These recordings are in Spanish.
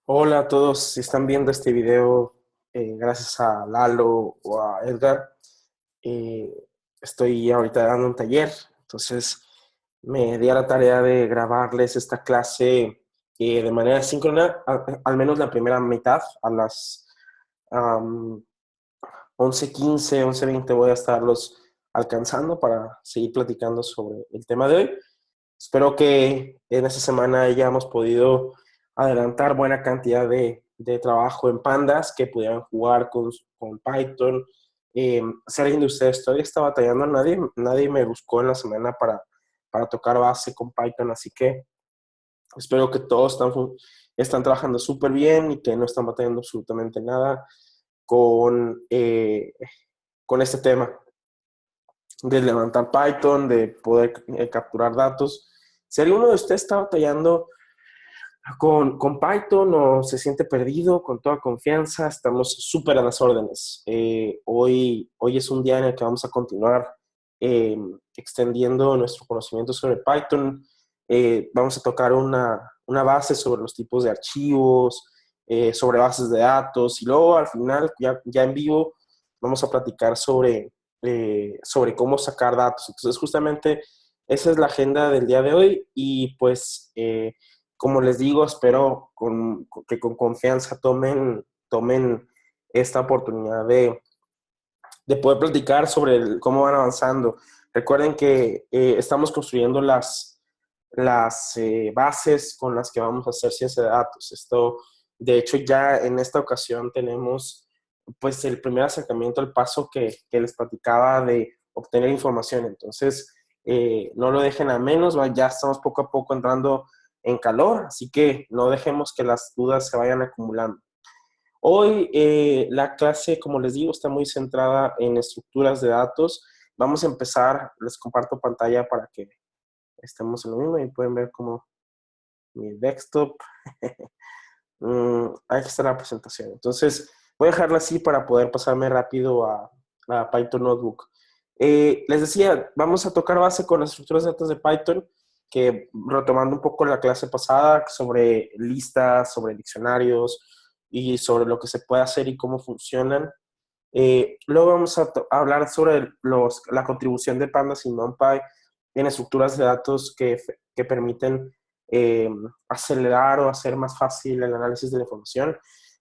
Hola a todos, si están viendo este video, gracias a Lalo o a Edgar, eh, estoy ahorita dando un taller, entonces me di a la tarea de grabarles esta clase de manera síncrona, al menos la primera mitad, a las 11:15, 11:20 voy a estarlos alcanzando para seguir platicando sobre el tema de hoy. Espero que en esta semana hayamos podido adelantar buena cantidad de trabajo en Pandas, que pudieran jugar con Python. Si alguien de ustedes todavía está batallando, nadie me buscó en la semana para tocar base con Python, así que espero que todos están trabajando súper bien y que no están batallando absolutamente nada con, eh, con este tema de levantar Python, de poder capturar datos. Si alguno de ustedes está batallando con Python o se siente perdido, con toda confianza, estamos súper a las órdenes. Hoy es un día en el que vamos a continuar eh, extendiendo nuestro conocimiento sobre Python. Vamos a tocar una base sobre los tipos de archivos, sobre bases de datos y luego al final, ya en vivo, vamos a platicar sobre cómo sacar datos. Entonces, justamente esa es la agenda del día de hoy y pues como les digo, espero que con confianza tomen esta oportunidad de poder platicar sobre cómo van avanzando. Recuerden que estamos construyendo las bases con las que vamos a hacer ciencia de datos. De hecho, ya en esta ocasión tenemos pues el primer acercamiento al paso que les platicaba de obtener información. Entonces, no lo dejen a menos, ya estamos poco a poco entrando en calor, así que no dejemos que las dudas se vayan acumulando. Hoy la clase, como les digo, está muy centrada en estructuras de datos. Vamos a empezar, les comparto pantalla para que estemos en lo mismo y pueden ver como mi desktop. Ahí está la presentación. Entonces, voy a dejarla así para poder pasarme rápido a Python Notebook. Les decía, vamos a tocar base con las estructuras de datos de Python, que retomando un poco la clase pasada sobre listas, sobre diccionarios y sobre lo que se puede hacer y cómo funcionan. Luego vamos a hablar sobre la contribución de Pandas y NumPy en estructuras de datos que permiten eh, acelerar o hacer más fácil el análisis de la información.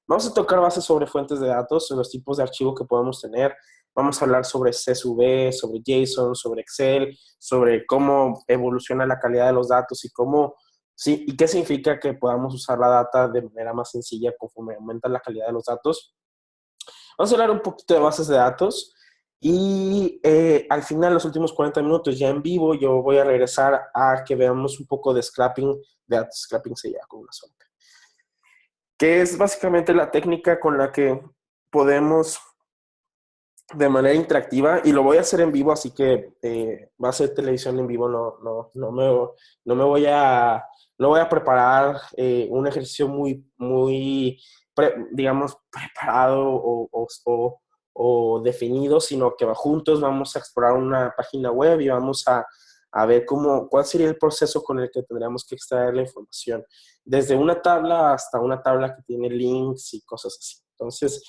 Vamos a tocar bases sobre fuentes de datos, los tipos de archivo que podemos tener. Vamos a hablar sobre CSV, sobre JSON, sobre Excel, sobre cómo evoluciona la calidad de los datos sí, y qué significa que podamos usar la data de manera más sencilla conforme aumenta la calidad de los datos. Vamos a hablar un poquito de bases de datos y al final, los últimos 40 minutos ya en vivo, yo voy a regresar a que veamos un poco de scrapping de datos. Scrapping se llama con una sola, que es básicamente la técnica con la que podemos de manera interactiva, y lo voy a hacer en vivo, así que va a ser televisión en vivo, no me voy no voy a preparar un ejercicio digamos, preparado o definido, sino que juntos vamos a explorar una página web y vamos a ver cuál sería el proceso con el que tendríamos que extraer la información, desde una tabla hasta una tabla que tiene links y cosas así. Entonces,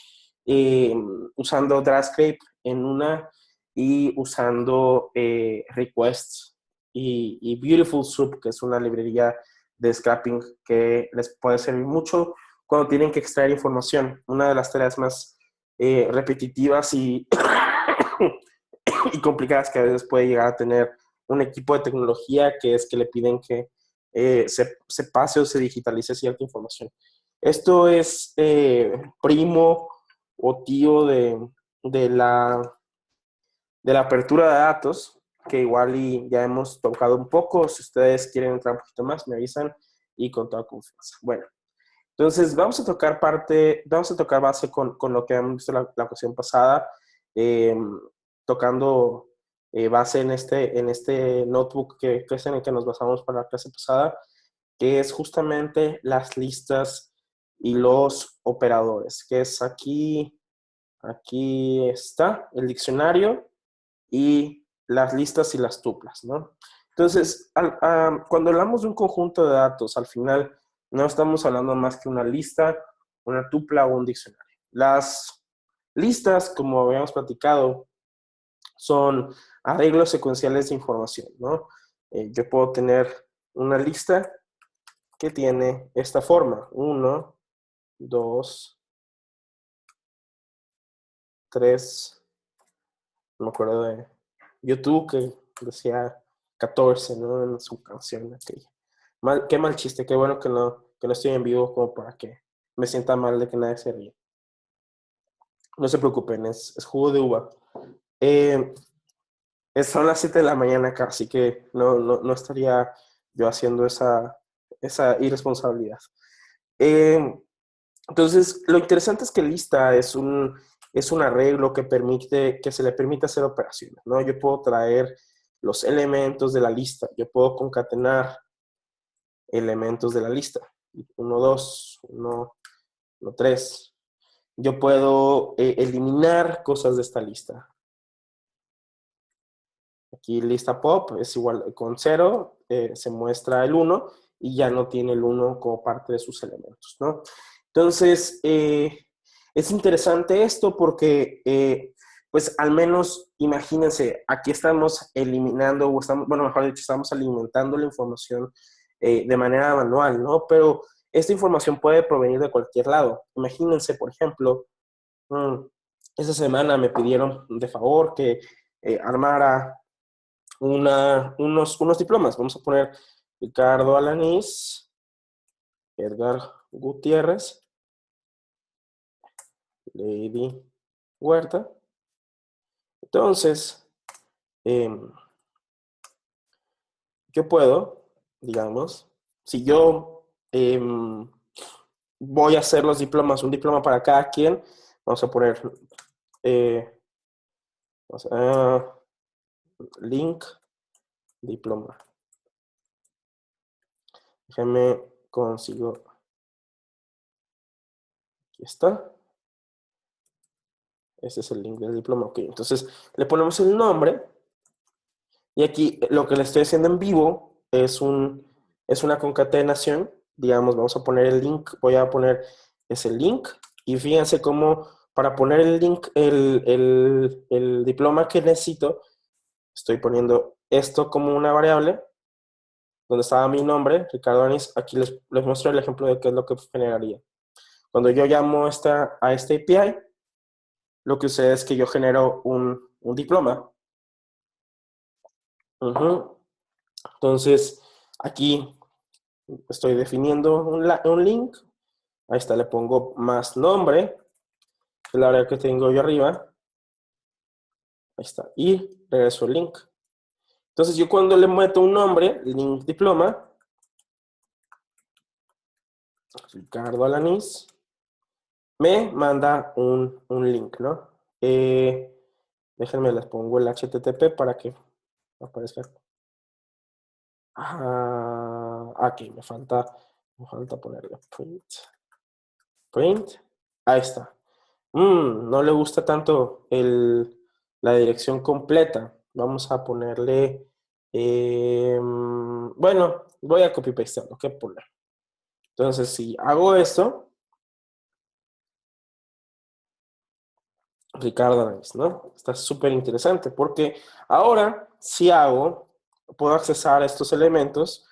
eh, usando DraftScape en una y usando Requests y Beautiful Soup, que es una librería de scrapping que les puede servir mucho cuando tienen que extraer información. Una de las tareas más repetitivas y complicadas que a veces puede llegar a tener un equipo de tecnología, que es que le piden que se pase o se digitalice cierta información. Esto es primo o tío de de la apertura de datos, que igual y ya hemos tocado un poco. Si ustedes quieren entrar un poquito más, me avisan y con toda confianza. Bueno, entonces vamos a tocar base con lo que hemos visto la ocasión pasada, eh, tocando base en este notebook que es en el que nos basamos para la clase pasada, que es justamente las listas y los operadores, que es aquí está el diccionario y las listas y las tuplas, ¿no? Entonces, cuando hablamos de un conjunto de datos, al final No estamos hablando más que una lista, una tupla o un diccionario. Las listas, como habíamos platicado, son arreglos secuenciales de información, ¿no? Yo puedo tener una lista que tiene esta forma: 1, 2, 3, no me acuerdo de YouTube que decía 14, ¿no? En su canción aquella. Qué mal chiste, qué bueno que no estoy en vivo como para que me sienta mal de que nadie se ríe. No se preocupen, es jugo de uva. Eh, Son las 7 de la mañana acá, así que no estaría yo haciendo esa irresponsabilidad. Eh, entonces, lo interesante es que lista es un arreglo que se le permite hacer operaciones, ¿no? Yo puedo traer los elementos de la lista, yo puedo concatenar elementos de la lista. 1, 2, 1, 3. Yo puedo eliminar cosas de esta lista. Aquí lista pop es igual con 0, se muestra el 1 y ya no tiene el 1 como parte de sus elementos, ¿no? Entonces, es interesante esto porque, pues al menos, imagínense, aquí estamos eliminando, o estamos, bueno, mejor dicho, estamos alimentando la información de manera manual, ¿no? Pero esta información puede provenir de cualquier lado. Imagínense, por ejemplo, esta semana me pidieron de favor que armara unos diplomas. Vamos a poner Ricardo Alanís, Edgar Gutiérrez, Lady Huerta. Entonces, yo puedo, digamos, si yo voy a hacer los diplomas, un diploma para cada quien, vamos a poner link diploma. Déjenme consigo. Aquí está. Este es el link del diploma. Ok, entonces le ponemos el nombre. Y aquí lo que le estoy haciendo en vivo es una concatenación. Digamos, vamos a poner el link. Voy a poner ese link. Y fíjense cómo para poner el link, el diploma que necesito, estoy poniendo esto como una variable donde estaba mi nombre, Ricardo Anis. Aquí les muestro el ejemplo de qué es lo que generaría. Cuando yo llamo a este API, lo que sucede es que yo genero un diploma. Entonces, aquí estoy definiendo un link. Ahí está, le pongo más nombre, el área que tengo yo arriba. Ahí está, y regreso el link. Entonces, yo cuando le meto un nombre, link diploma, Ricardo Alanís, me manda un link, ¿no? Déjenme, les pongo el HTTP para que aparezca. Aquí me falta ponerle print. Ahí está. No le gusta tanto la dirección completa. Vamos a ponerle, bueno, voy a copy paste, ¿qué poner? Entonces, si hago esto, Ricardo Arangues, ¿no? Está súper interesante porque ahora, si puedo acceder a estos elementos,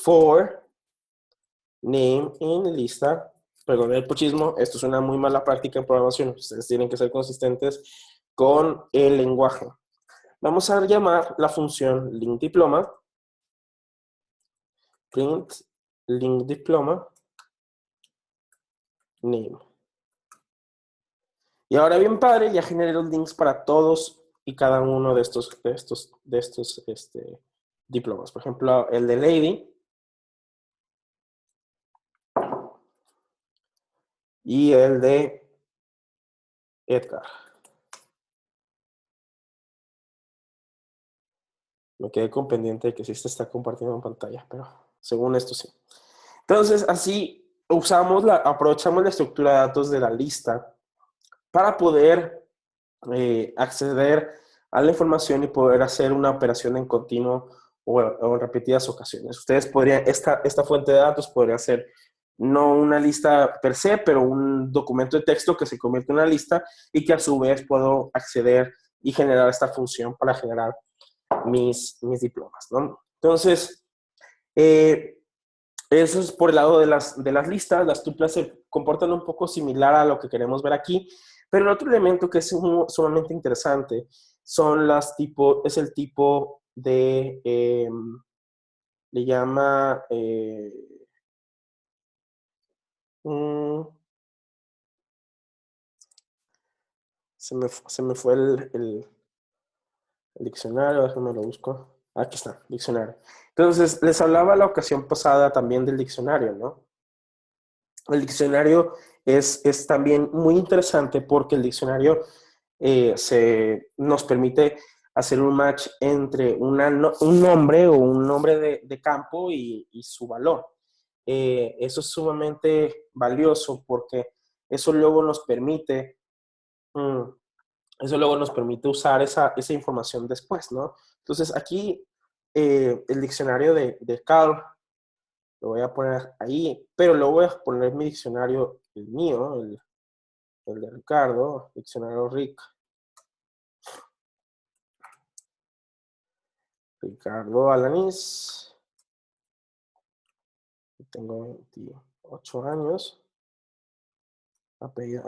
for name in lista. Perdón el pochismo, esto es una muy mala práctica en programación. Ustedes tienen que ser consistentes con el lenguaje. Vamos a llamar la función linkDiploma, print linkDiploma name. Y ahora bien padre, ya generé los links para todos y cada uno de estos diplomas. Por ejemplo, el de Lady y el de Edgar. Me quedé con pendiente de que sí se está compartiendo en pantalla, pero según esto sí. Entonces, así aprovechamos la estructura de datos de la lista para poder acceder a la información y poder hacer una operación en continuo o en repetidas ocasiones. Ustedes podrían, esta fuente de datos podría ser no una lista per se, pero un documento de texto que se convierte en una lista y que a su vez puedo acceder y generar esta función para generar mis diplomas, ¿no? Entonces, eso es por el lado de las listas. Las tuplas se comportan un poco similar a lo que queremos ver aquí, pero el otro elemento que es sumamente interesante son es el tipo de, le llama, mm, se me fue el diccionario, déjame lo busco. Aquí está, diccionario. Entonces, les hablaba la ocasión pasada también del diccionario, ¿no? El diccionario es también muy interesante porque el diccionario nos permite hacer un match entre un nombre o un nombre de campo y su valor. Eso es sumamente valioso porque eso luego nos permite, mm, eso luego nos permite usar esa información después, ¿no? Entonces aquí el diccionario de Carl lo voy a poner ahí, pero luego voy a poner mi diccionario, el mío, el de Ricardo, diccionario Ricardo Alanis. Tengo 28 años. Apellido,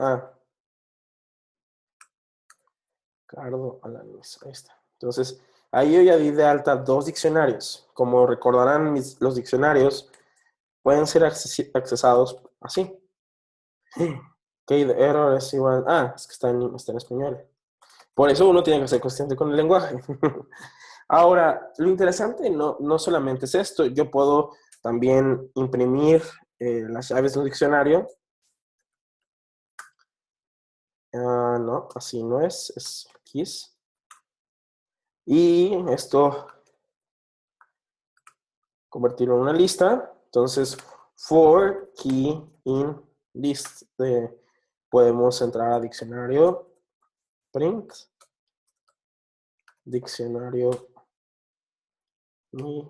Ricardo Alanis, ahí está. Entonces, ahí yo ya di de alta 2 diccionarios. Como recordarán, los diccionarios pueden ser accesados así. Key de error es igual, es que está en español. Por eso uno tiene que ser consciente con el lenguaje. Ahora, lo interesante no solamente es esto, yo puedo también imprimir las llaves de un diccionario. No, así no es keys. Y esto, convertirlo en una lista. Entonces, for key in list, podemos entrar a diccionario, print, diccionario, mi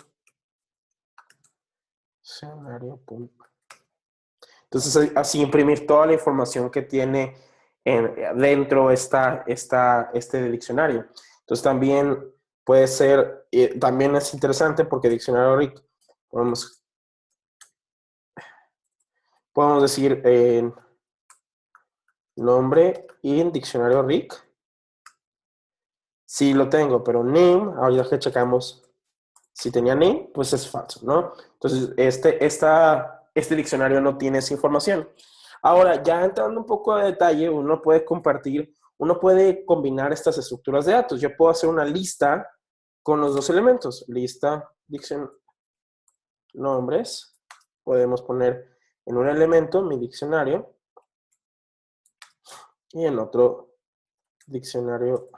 diccionario. Entonces, así imprimir toda la información que tiene dentro este diccionario. Entonces, también puede ser, también es interesante porque diccionario RIC, podemos decir nombre y en diccionario RIC. Sí lo tengo, pero name, ahorita que checamos si tenía name, pues es falso, ¿no? Entonces, este diccionario no tiene esa información. Ahora, ya entrando un poco de detalle, uno puede combinar estas estructuras de datos. Yo puedo hacer una lista con los 2 elementos. Lista, nombres. Podemos poner en un elemento mi diccionario y en otro diccionario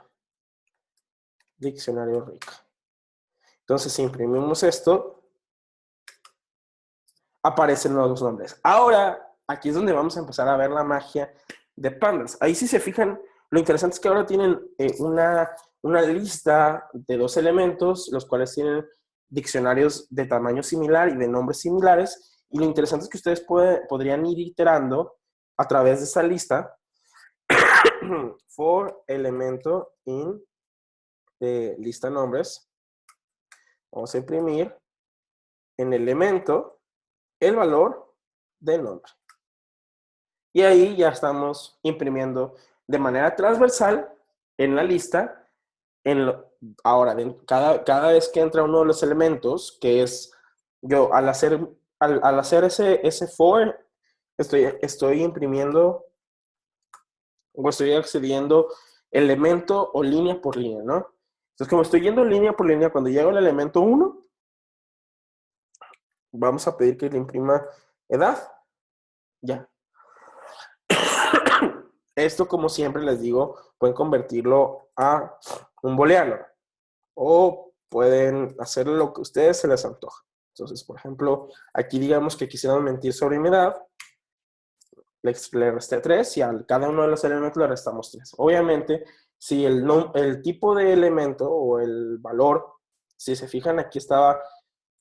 RIC. Entonces, si imprimimos esto, aparecen los nombres. Ahora, aquí es donde vamos a empezar a ver la magia de Pandas. Ahí si se fijan, lo interesante es que ahora tienen una lista de 2 elementos, los cuales tienen diccionarios de tamaño similar y de nombres similares. Y lo interesante es que ustedes podrían ir iterando a través de esta lista for elemento in lista nombres. Vamos a imprimir en elemento el valor del nombre. Y ahí ya estamos imprimiendo de manera transversal en la lista. Ahora, cada vez que entra uno de los elementos, que es yo al hacer ese for, estoy imprimiendo o estoy accediendo elemento o línea por línea, ¿no? Entonces, como estoy yendo línea por línea, cuando llego al elemento 1, vamos a pedir que le imprima edad. Ya. Esto, como siempre les digo, pueden convertirlo a un booleano o pueden hacer lo que a ustedes se les antoja. Entonces, por ejemplo, aquí digamos que quisieran mentir sobre mi edad, le resté 3 y a cada uno de los elementos le restamos 3. Obviamente, si el tipo de elemento o el valor Si se fijan, aquí estaba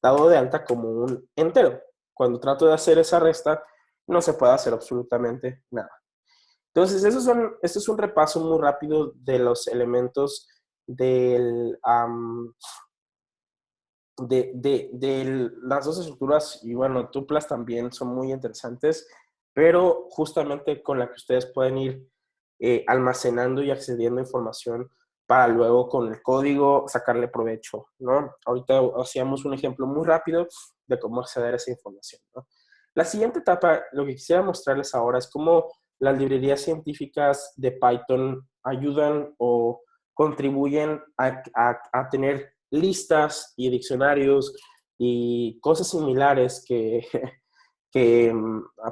dado de alta como un entero. Cuando trato de hacer esa resta, no se puede hacer absolutamente nada. Entonces, esto es un repaso muy rápido de los elementos del, de las dos estructuras, y bueno, tuplas también son muy interesantes, pero justamente con la que ustedes pueden ir almacenando y accediendo a información para luego con el código sacarle provecho, ¿no? Ahorita hacíamos un ejemplo muy rápido de cómo acceder a esa información, ¿no? La siguiente etapa, lo que quisiera mostrarles ahora es cómo las librerías científicas de Python ayudan o contribuyen a tener listas y diccionarios y cosas similares que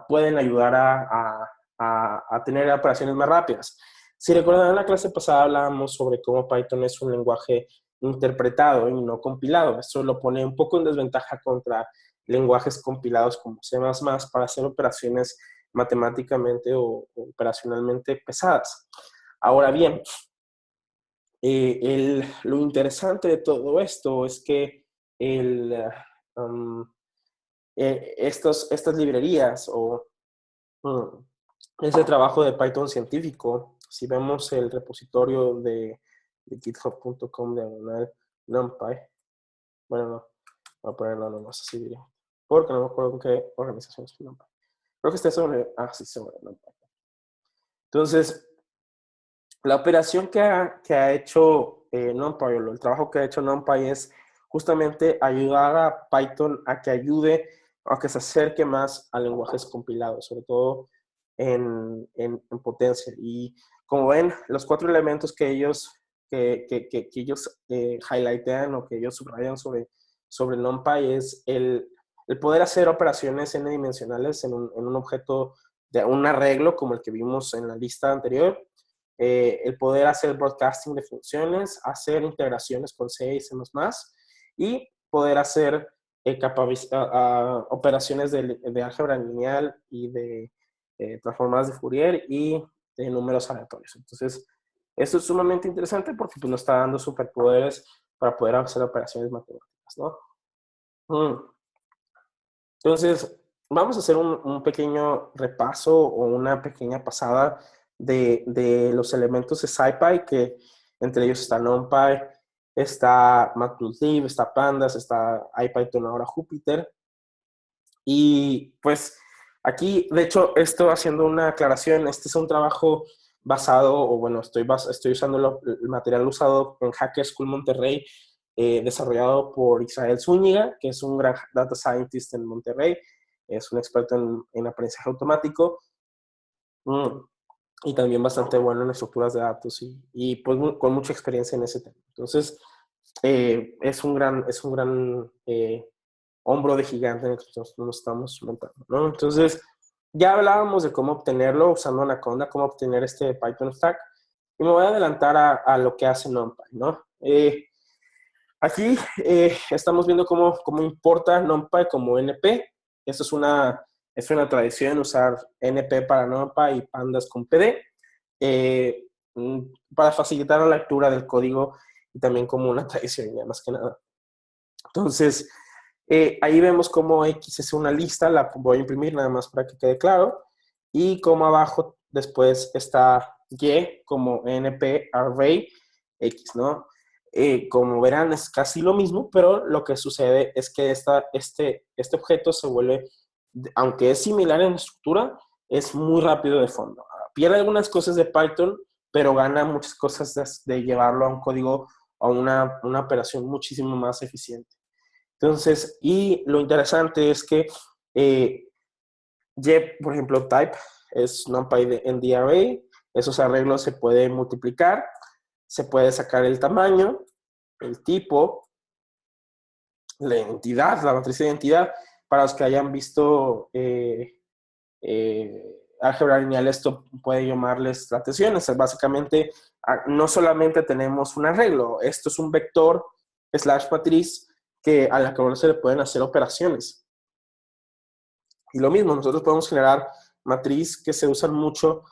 pueden ayudar a tener operaciones más rápidas. Si recuerdan, en la clase pasada hablábamos sobre cómo Python es un lenguaje interpretado y no compilado. Esto lo pone un poco en desventaja contra lenguajes compilados como C++ para hacer operaciones matemáticamente o operacionalmente pesadas. Ahora bien, lo interesante de todo esto es que el, um, estas librerías o ese trabajo de Python científico, si vemos el repositorio de github.com de NumPy, bueno, no, voy a ponerlo nomás así diría, porque no me acuerdo con qué organización es NumPy. Creo que está sobre, sí, sobre NumPy. Entonces, la operación que ha hecho NumPy, o el trabajo que ha hecho NumPy es justamente ayudar a Python a que ayude a que se acerque más a lenguajes compilados, sobre todo en potencia. Y como ven, los 4 elementos que ellos highlightean o que ellos subrayan sobre NumPy es el poder hacer operaciones n-dimensionales en un objeto de un arreglo como el que vimos en la lista anterior, el poder hacer broadcasting de funciones, hacer integraciones con C y C++, y poder hacer operaciones de álgebra lineal y de transformadas de Fourier y de números aleatorios. Entonces, eso es sumamente interesante porque pues, nos está dando superpoderes para poder hacer operaciones matemáticas, ¿no? Entonces, vamos a hacer un pequeño repaso o una pequeña pasada de los elementos de SciPy, que entre ellos está NumPy, está Matplotlib, está Pandas, está IPython, ahora Jupyter. Y pues aquí, de hecho, estoy haciendo una aclaración. Este es un trabajo basado, o bueno, estoy usando el material usado en Hacker School Monterrey, desarrollado por Israel Zúñiga, que es un gran data scientist en Monterrey, es un experto en aprendizaje automático, y también bastante bueno en estructuras de datos y pues con mucha experiencia en ese tema. Entonces, es un gran hombro de gigante en el que nos estamos montando, ¿no? Entonces, ya hablábamos de cómo obtenerlo usando Anaconda, cómo obtener este Python Stack, y me voy a adelantar a lo que hace NumPy, ¿no? Aquí estamos viendo cómo importa NumPy como NP. Esto es una tradición usar NP para NumPy y Pandas con PD para facilitar la lectura del código y también como una tradición, ya más que nada. Entonces, ahí vemos cómo X es una lista, la voy a imprimir nada más para que quede claro, y como abajo después está Y como NP array X, ¿no? Como verán es casi lo mismo, pero lo que sucede es que este objeto se vuelve, aunque es similar en estructura, es muy rápido de fondo. Pierde algunas cosas de Python, pero gana muchas cosas de llevarlo a un código, a una operación muchísimo más eficiente. Entonces, y lo interesante es que por ejemplo, type es NumPy de ND array, esos arreglos se pueden multiplicar, se puede sacar el tamaño, el tipo, la identidad, la matriz de identidad. Para los que hayan visto álgebra lineal, esto puede llamarles traslaciones. Básicamente, no solamente tenemos un arreglo, esto es un vector / matriz a la que se le pueden hacer operaciones. Y lo mismo, nosotros podemos generar matriz que se usan mucho,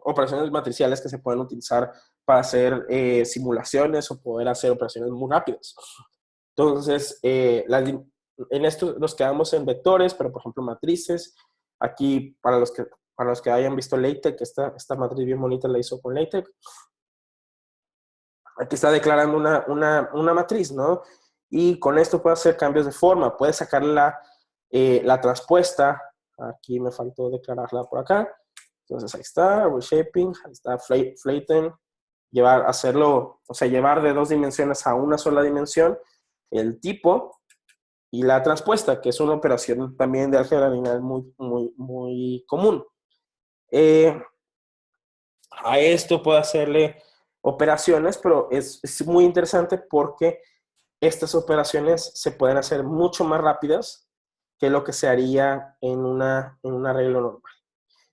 operaciones matriciales que se pueden utilizar para hacer simulaciones o poder hacer operaciones muy rápidas. Entonces, en esto nos quedamos en vectores, pero por ejemplo matrices. Aquí, para los que hayan visto LaTeX, esta matriz bien bonita la hizo con LaTeX. Aquí está declarando una matriz, ¿no? Y con esto puede hacer cambios de forma. Puede sacar la transpuesta. Aquí me faltó declararla por acá. Entonces ahí está, reshaping, ahí está flatten, hacerlo, o sea, llevar de 2 dimensiones a una sola dimensión, el tipo y la transpuesta, que es una operación también de álgebra lineal muy común. A esto puedo hacerle operaciones, pero es muy interesante porque estas operaciones se pueden hacer mucho más rápidas que lo que se haría en un arreglo normal.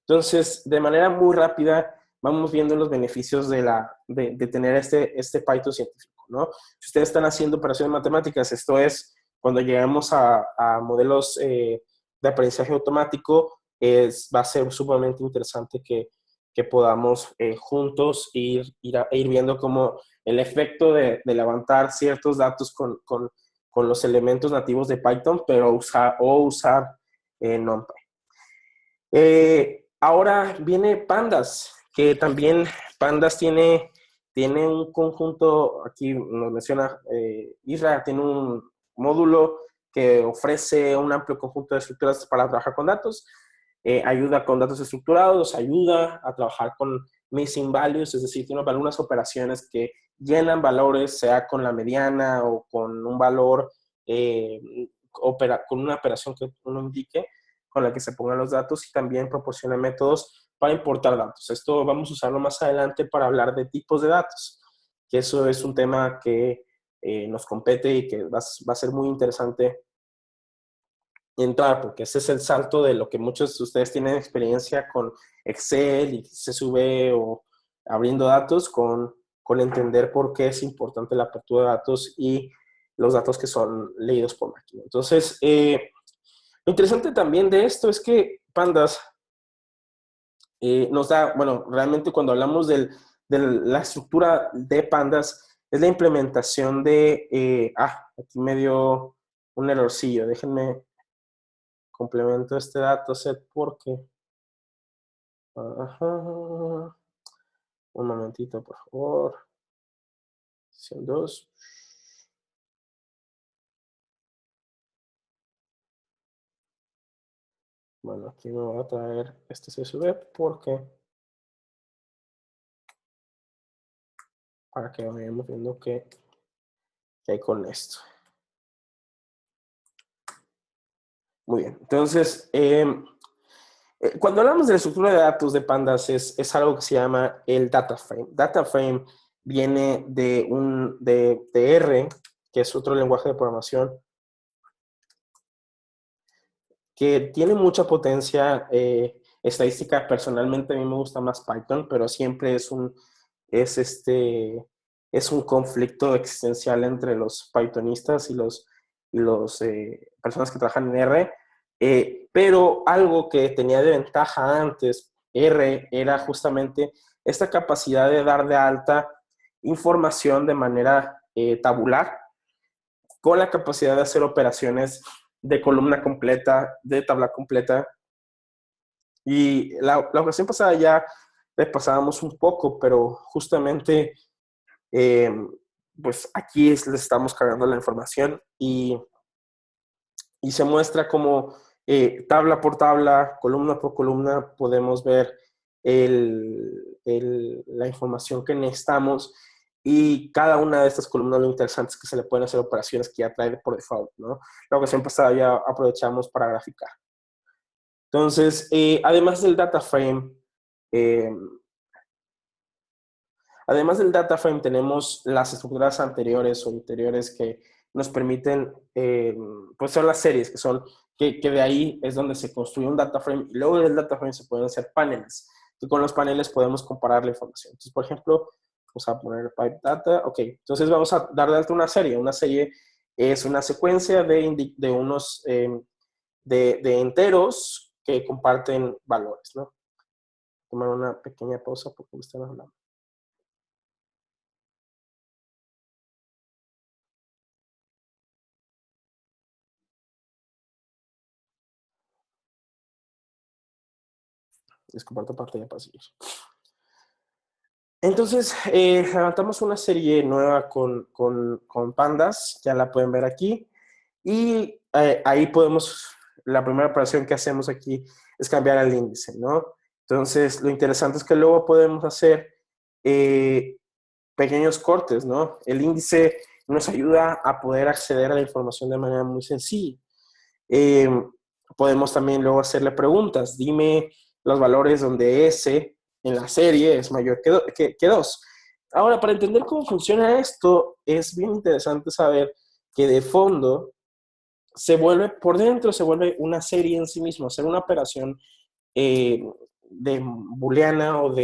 Entonces, de manera muy rápida, vamos viendo los beneficios de tener este Python científico, ¿no? Si ustedes están haciendo operaciones matemáticas, esto es cuando llegamos a modelos de aprendizaje automático, va a ser sumamente interesante que podamos juntos ir viendo cómo el efecto de levantar ciertos datos con los elementos nativos de Python, pero usar NumPy. Ahora viene Pandas, que también Pandas tiene un conjunto, aquí nos menciona Isra, tiene un módulo que ofrece un amplio conjunto de estructuras para trabajar con datos, ayuda con datos estructurados, ayuda a trabajar con missing values, es decir, tiene algunas operaciones que llenan valores, sea con la mediana o con un valor, con una operación que uno indique, con la que se pongan los datos, y también proporciona métodos para importar datos. Esto vamos a usarlo más adelante para hablar de tipos de datos, que eso es un tema que nos compete y que va a ser muy interesante entrar, porque ese es el salto de lo que muchos de ustedes tienen experiencia con Excel y se sube o abriendo datos con entender por qué es importante la apertura de datos y los datos que son leídos por máquina. Entonces, lo interesante también de esto es que Pandas nos da, bueno, realmente cuando hablamos de la estructura de Pandas, es la implementación aquí me dio un errorcillo, déjenme complemento este dataset porque, ajá, un momentito por favor, sesión 2. Bueno, aquí me voy a traer este CSV porque para que vayamos viendo qué hay con esto. Muy bien, entonces, cuando hablamos de la estructura de datos de Pandas es algo que se llama el data frame. Data frame viene de R, que es otro lenguaje de programación, que tiene mucha potencia estadística. Personalmente a mí me gusta más Python, pero siempre es un conflicto existencial entre los Pythonistas y los personas que trabajan en R. Pero algo que tenía de ventaja antes R era justamente esta capacidad de dar de alta información de manera tabular, con la capacidad de hacer operaciones de columna completa, de tabla completa. Y la ocasión pasada ya le pasábamos un poco, pero justamente eh, pues aquí les estamos cargando la información y se muestra como tabla por tabla, columna por columna, podemos ver la información que necesitamos, y cada una de estas columnas lo interesante es que se le pueden hacer operaciones que ya trae por default, ¿no? La ocasión pasada ya aprovechamos para graficar. Entonces, eh, además del data frame tenemos las estructuras anteriores o interiores que nos permiten, pues son las series, que de ahí es donde se construye un data frame, y luego del data frame se pueden hacer paneles, y con los paneles podemos comparar la información. Entonces, por ejemplo, vamos a poner pipe data, ok, entonces vamos a dar de alta una serie. Una serie es una secuencia de unos, de enteros que comparten valores, ¿no? Tomar una pequeña pausa porque me están hablando. Les comparto pantalla para seguir. Entonces, levantamos una serie nueva con pandas, ya la pueden ver aquí, y ahí podemos, la primera operación que hacemos aquí es cambiar el índice, ¿no? Entonces, lo interesante es que luego podemos hacer pequeños cortes, ¿no? El índice nos ayuda a poder acceder a la información de manera muy sencilla. Eh, Podemos también luego hacerle preguntas. Dime los valores donde S en la serie es mayor que 2. Ahora, para entender cómo funciona esto, es bien interesante saber que de fondo se vuelve, por dentro se vuelve una serie en sí mismo, hacer una operación eh, de booleana o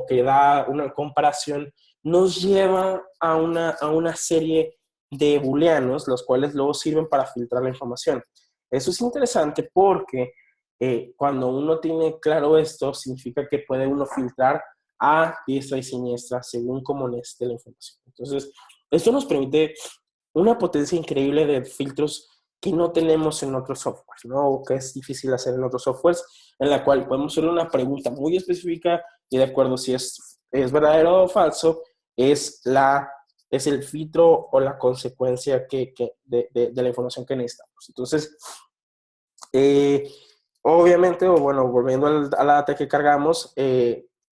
que da una comparación, nos lleva a una serie de booleanos, los cuales luego sirven para filtrar la información. Eso es interesante porque cuando uno tiene claro esto, significa que puede uno filtrar a diestra y siniestra según cómo necesite la información. Entonces, esto nos permite una potencia increíble de filtros que no tenemos en otros softwares, ¿no? O que es difícil hacer en otros softwares, en la cual podemos hacer una pregunta muy específica y de acuerdo si es verdadero o falso, es el filtro o la consecuencia de la información que necesitamos. Entonces, eh, obviamente, o bueno, volviendo a la data que cargamos,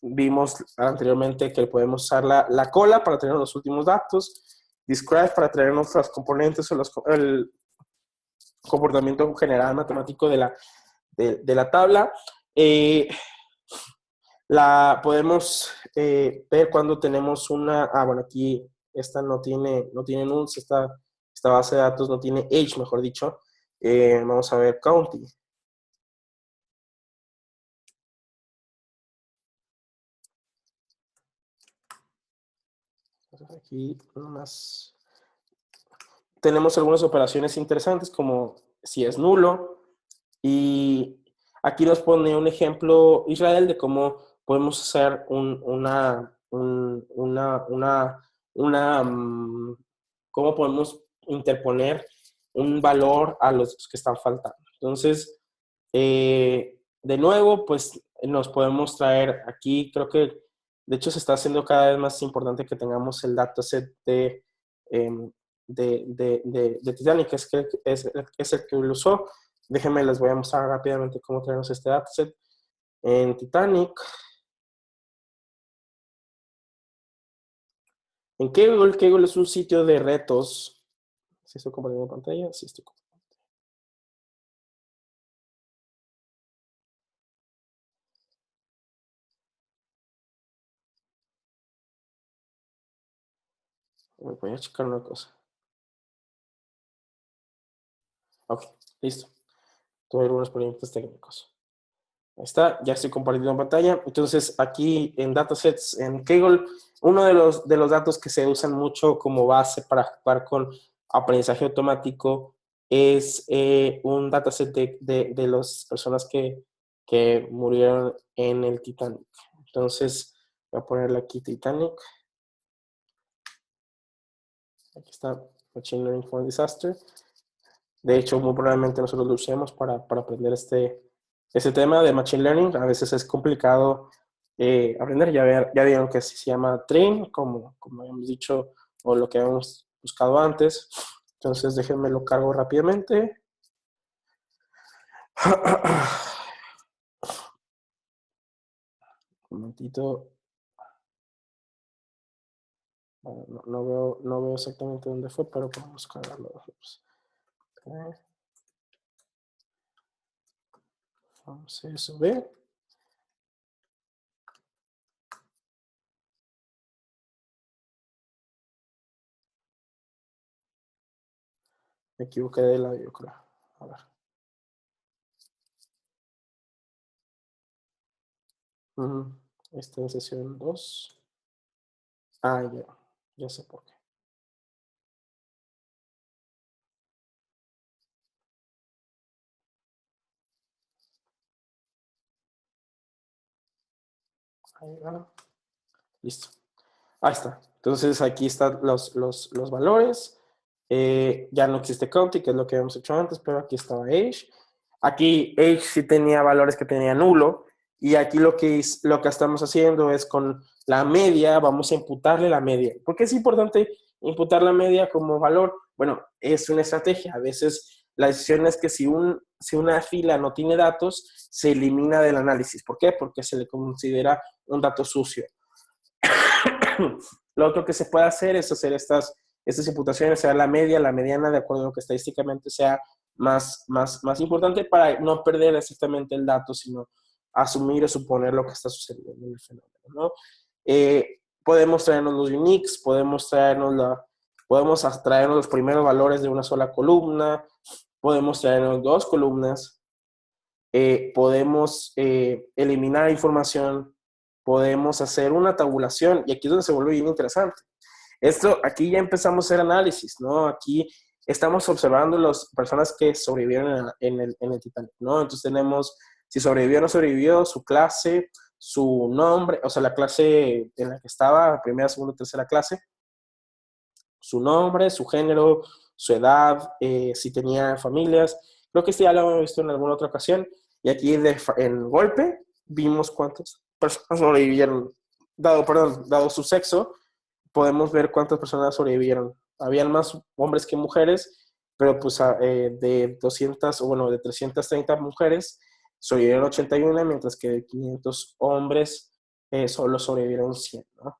vimos anteriormente que podemos usar la cola para tener los últimos datos, describe para traer nuestros componentes o el comportamiento general matemático de la tabla. Podemos ver cuando tenemos bueno, aquí esta no tiene nulls, esta base de datos no tiene age, mejor dicho. Vamos a ver county. Aquí nomás tenemos algunas operaciones interesantes como si es nulo y aquí nos pone un ejemplo Israel de cómo podemos hacer cómo podemos interponer un valor a los que están faltando. Entonces, de nuevo, pues nos podemos traer aquí, creo que de hecho se está haciendo cada vez más importante que tengamos el dataset de Titanic, que es el que lo usó. Déjenme, les voy a mostrar rápidamente cómo tenemos este dataset en Titanic. En Kaggle, Kaggle es un sitio de retos. ¿Sí estoy compartiendo pantalla? Sí, estoy compartiendo. Voy a checar una cosa. Ok, listo. Tuve algunos problemas técnicos. Ahí está, ya estoy compartiendo pantalla. Entonces, aquí en datasets, en Kaggle, uno de los datos que se usan mucho como base para jugar con aprendizaje automático es un dataset de las personas que murieron en el Titanic. Entonces, voy a ponerle aquí Titanic. Aquí está Machine Learning for Disaster. De hecho, muy probablemente nosotros lo usemos para aprender este tema de Machine Learning. A veces es complicado aprender. Ya vieron que se llama Train, como habíamos dicho, o lo que habíamos buscado antes. Entonces, déjenme lo cargo rápidamente. Un momentito. Bueno, no veo exactamente dónde fue, pero podemos cargarlo. Okay. Vamos a subir. Me equivoqué de lado, yo creo. A ver. Está en sesión 2. Ah, ya sé por qué. Ahí va. Listo. Ahí está. Entonces aquí están los valores. Ya no existe county, que es lo que habíamos hecho antes, pero aquí estaba age. Aquí age sí tenía valores que tenía nulo. Y aquí lo que estamos haciendo es con la media, vamos a imputarle la media. ¿Por qué es importante imputar la media como valor? Bueno, es una estrategia. A veces la decisión es que si una fila no tiene datos, se elimina del análisis. ¿Por qué? Porque se le considera un dato sucio. Lo otro que se puede hacer es hacer estas imputaciones, sea la media, la mediana, de acuerdo a lo que estadísticamente sea más importante para no perder exactamente el dato, sino asumir o suponer lo que está sucediendo en el fenómeno, ¿no? Podemos traernos los uniques, podemos traernos los primeros valores de una sola columna, podemos traernos dos columnas, podemos eliminar información, podemos hacer una tabulación, y aquí es donde se vuelve bien interesante. Aquí ya empezamos a hacer análisis, ¿no? Aquí estamos observando las personas que sobrevivieron en el Titanic, ¿no? Entonces tenemos si sobrevivió o no sobrevivió, su clase, su nombre, o sea, la clase en la que estaba, primera, segunda, tercera clase, su nombre, su género, su edad, si tenía familias. Creo que esto ya lo hemos visto en alguna otra ocasión. Y aquí en golpe vimos cuántas personas sobrevivieron, dado su sexo, podemos ver cuántas personas sobrevivieron. Habían más hombres que mujeres, pero pues de 200, o bueno, de 330 mujeres, sobrevivieron 81, mientras que de 500 hombres solo sobrevivieron 100, ¿no?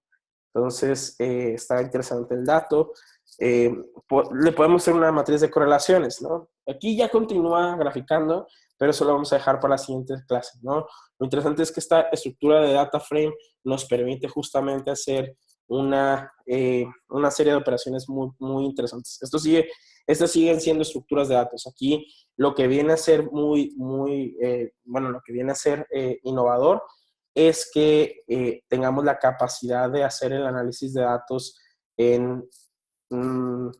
Entonces, está interesante el dato. Le podemos hacer una matriz de correlaciones, ¿no? Aquí ya continúa graficando, pero eso lo vamos a dejar para la siguiente clase, ¿no? Lo interesante es que esta estructura de data frame nos permite justamente hacer una serie de operaciones muy interesantes. Estas siguen siendo estructuras de datos. Aquí lo que viene a ser lo que viene a ser innovador es que tengamos la capacidad de hacer el análisis de datos mmm,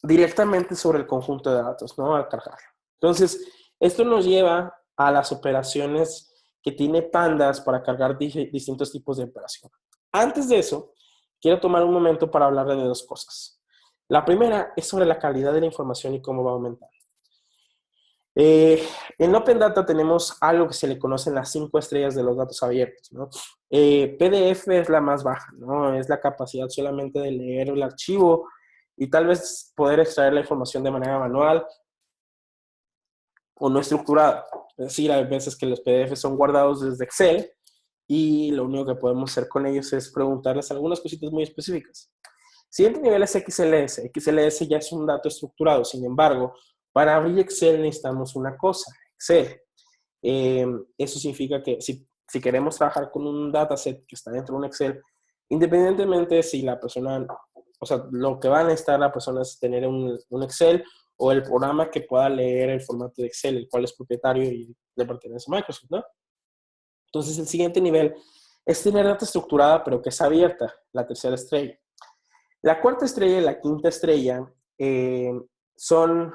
directamente sobre el conjunto de datos, ¿no? Al cargar. Entonces, esto nos lleva a las operaciones que tiene Pandas para cargar distintos tipos de operación. Antes de eso, quiero tomar un momento para hablar de dos cosas. La primera es sobre la calidad de la información y cómo va a aumentar. En Open Data tenemos algo que se le conocen las 5 estrellas de los datos abiertos, ¿no? PDF es la más baja, ¿no? Es la capacidad solamente de leer el archivo y tal vez poder extraer la información de manera manual o no estructurada. Es decir, hay veces que los PDF son guardados desde Excel y lo único que podemos hacer con ellos es preguntarles algunas cositas muy específicas. Siguiente nivel es XLS. XLS ya es un dato estructurado. Sin embargo, para abrir Excel necesitamos una cosa, Excel. Eso significa que si queremos trabajar con un dataset que está dentro de un Excel, independientemente si la persona, o sea, lo que va a necesitar la persona es tener un Excel o el programa que pueda leer el formato de Excel, el cual es propietario y le pertenece a Microsoft, ¿no? Entonces, el siguiente nivel es tener data estructurada, pero que es abierta, la tercera estrella. La cuarta estrella y la quinta estrella son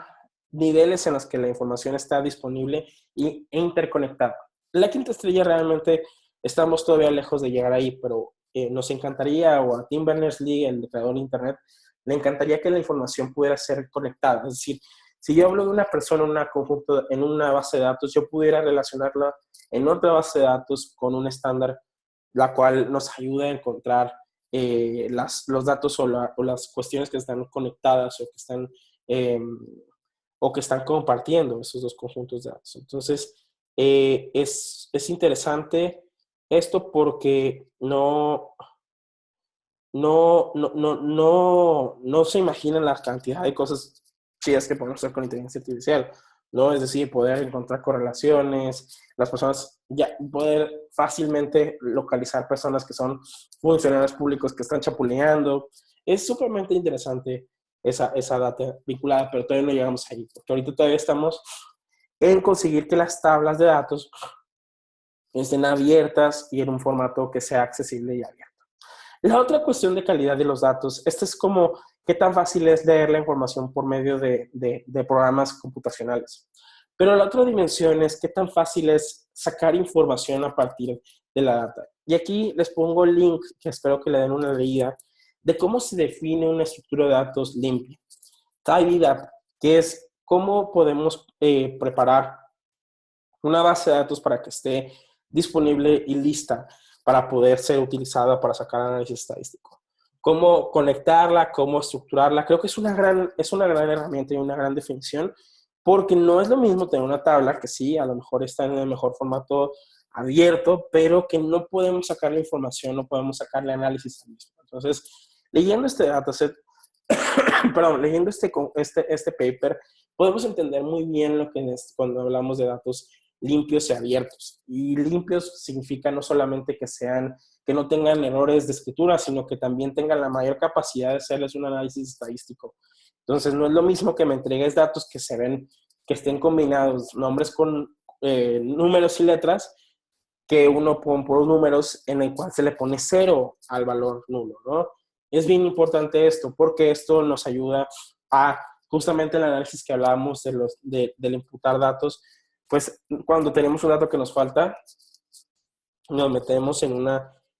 niveles en los que la información está disponible e interconectada. La quinta estrella realmente estamos todavía lejos de llegar ahí, pero nos encantaría, o a Tim Berners-Lee, el creador de Internet, le encantaría que la información pudiera ser conectada. Es decir, si yo hablo de una persona en una base de datos, yo pudiera relacionarla en otra base de datos con un estándar, la cual nos ayuda a encontrar los datos o las cuestiones que están conectadas eh, o que están compartiendo esos dos conjuntos de datos. Entonces, es interesante esto porque no se imaginan la cantidad de cosas chidas que podemos hacer con inteligencia artificial, ¿no? Es decir, poder encontrar correlaciones, las personas, ya poder fácilmente localizar personas que son funcionarios públicos que están chapuleando. Es sumamente interesante esa data vinculada, pero todavía no llegamos ahí, porque ahorita todavía estamos en conseguir que las tablas de datos estén abiertas y en un formato que sea accesible y abierto. La otra cuestión de calidad de los datos, esta es como qué tan fácil es leer la información por medio de programas computacionales. Pero la otra dimensión es qué tan fácil es sacar información a partir de la data. Y aquí les pongo el link, que espero que le den una leída, de cómo se define una estructura de datos limpia. Tidy Data, que es cómo podemos preparar una base de datos para que esté disponible y lista para poder ser utilizada para sacar análisis estadístico. Cómo conectarla, cómo estructurarla, creo que es una gran herramienta y una gran definición, porque no es lo mismo tener una tabla que sí, a lo mejor está en el mejor formato abierto, pero que no podemos sacar la información, no podemos sacarle análisis al mismo. Entonces, leyendo este dataset, perdón, leyendo este paper, podemos entender muy bien lo que es cuando hablamos de datos limpios y abiertos. Y limpios significa no solamente que no tengan errores de escritura, sino que también tengan la mayor capacidad de hacerles un análisis estadístico. Entonces, no es lo mismo que me entregues datos que se ven, que estén combinados, nombres con números y letras, que uno con puros números en el cual se le pone cero al valor nulo, ¿no? Es bien importante esto, porque esto nos ayuda a justamente el análisis que hablábamos del imputar datos, pues cuando tenemos un dato que nos falta, nos metemos en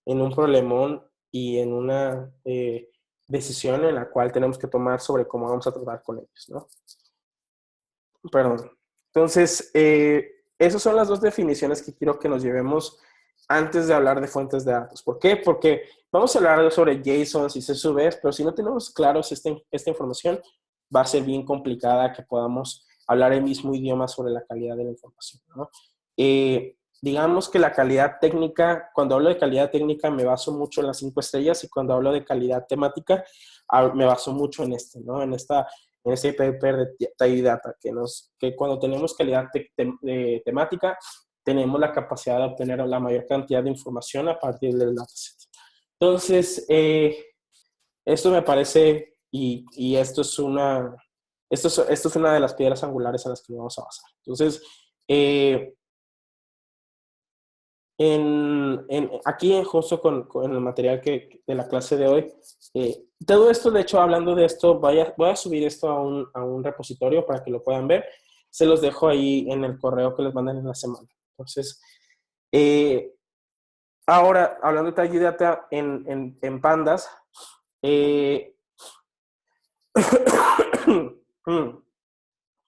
un problemón y en una decisión en la cual tenemos que tomar sobre cómo vamos a tratar con ellos, ¿no? Perdón. Entonces, esas son las dos definiciones que quiero que nos llevemos antes de hablar de fuentes de datos. ¿Por qué? Porque vamos a hablar sobre JSONs y CSVs, pero si no tenemos claros esta información, va a ser bien complicada que podamos hablar el mismo idioma sobre la calidad de la información, ¿no? Digamos que la calidad técnica, cuando hablo de calidad técnica me baso mucho en las 5 estrellas, y cuando hablo de calidad temática me baso mucho en ¿no? En ese paper de Tidy Data, que cuando tenemos calidad temática, tenemos la capacidad de obtener la mayor cantidad de información a partir del dataset. Entonces, esto me parece, y esto es una de las piedras angulares en las que nos vamos a basar. Entonces, aquí justo con el material de la clase de hoy, todo esto, de hecho, hablando de esto, voy a subir esto a un repositorio para que lo puedan ver. Se los dejo ahí en el correo que les mandan en la semana. Entonces, ahora, hablando de Tidy Data en Pandas,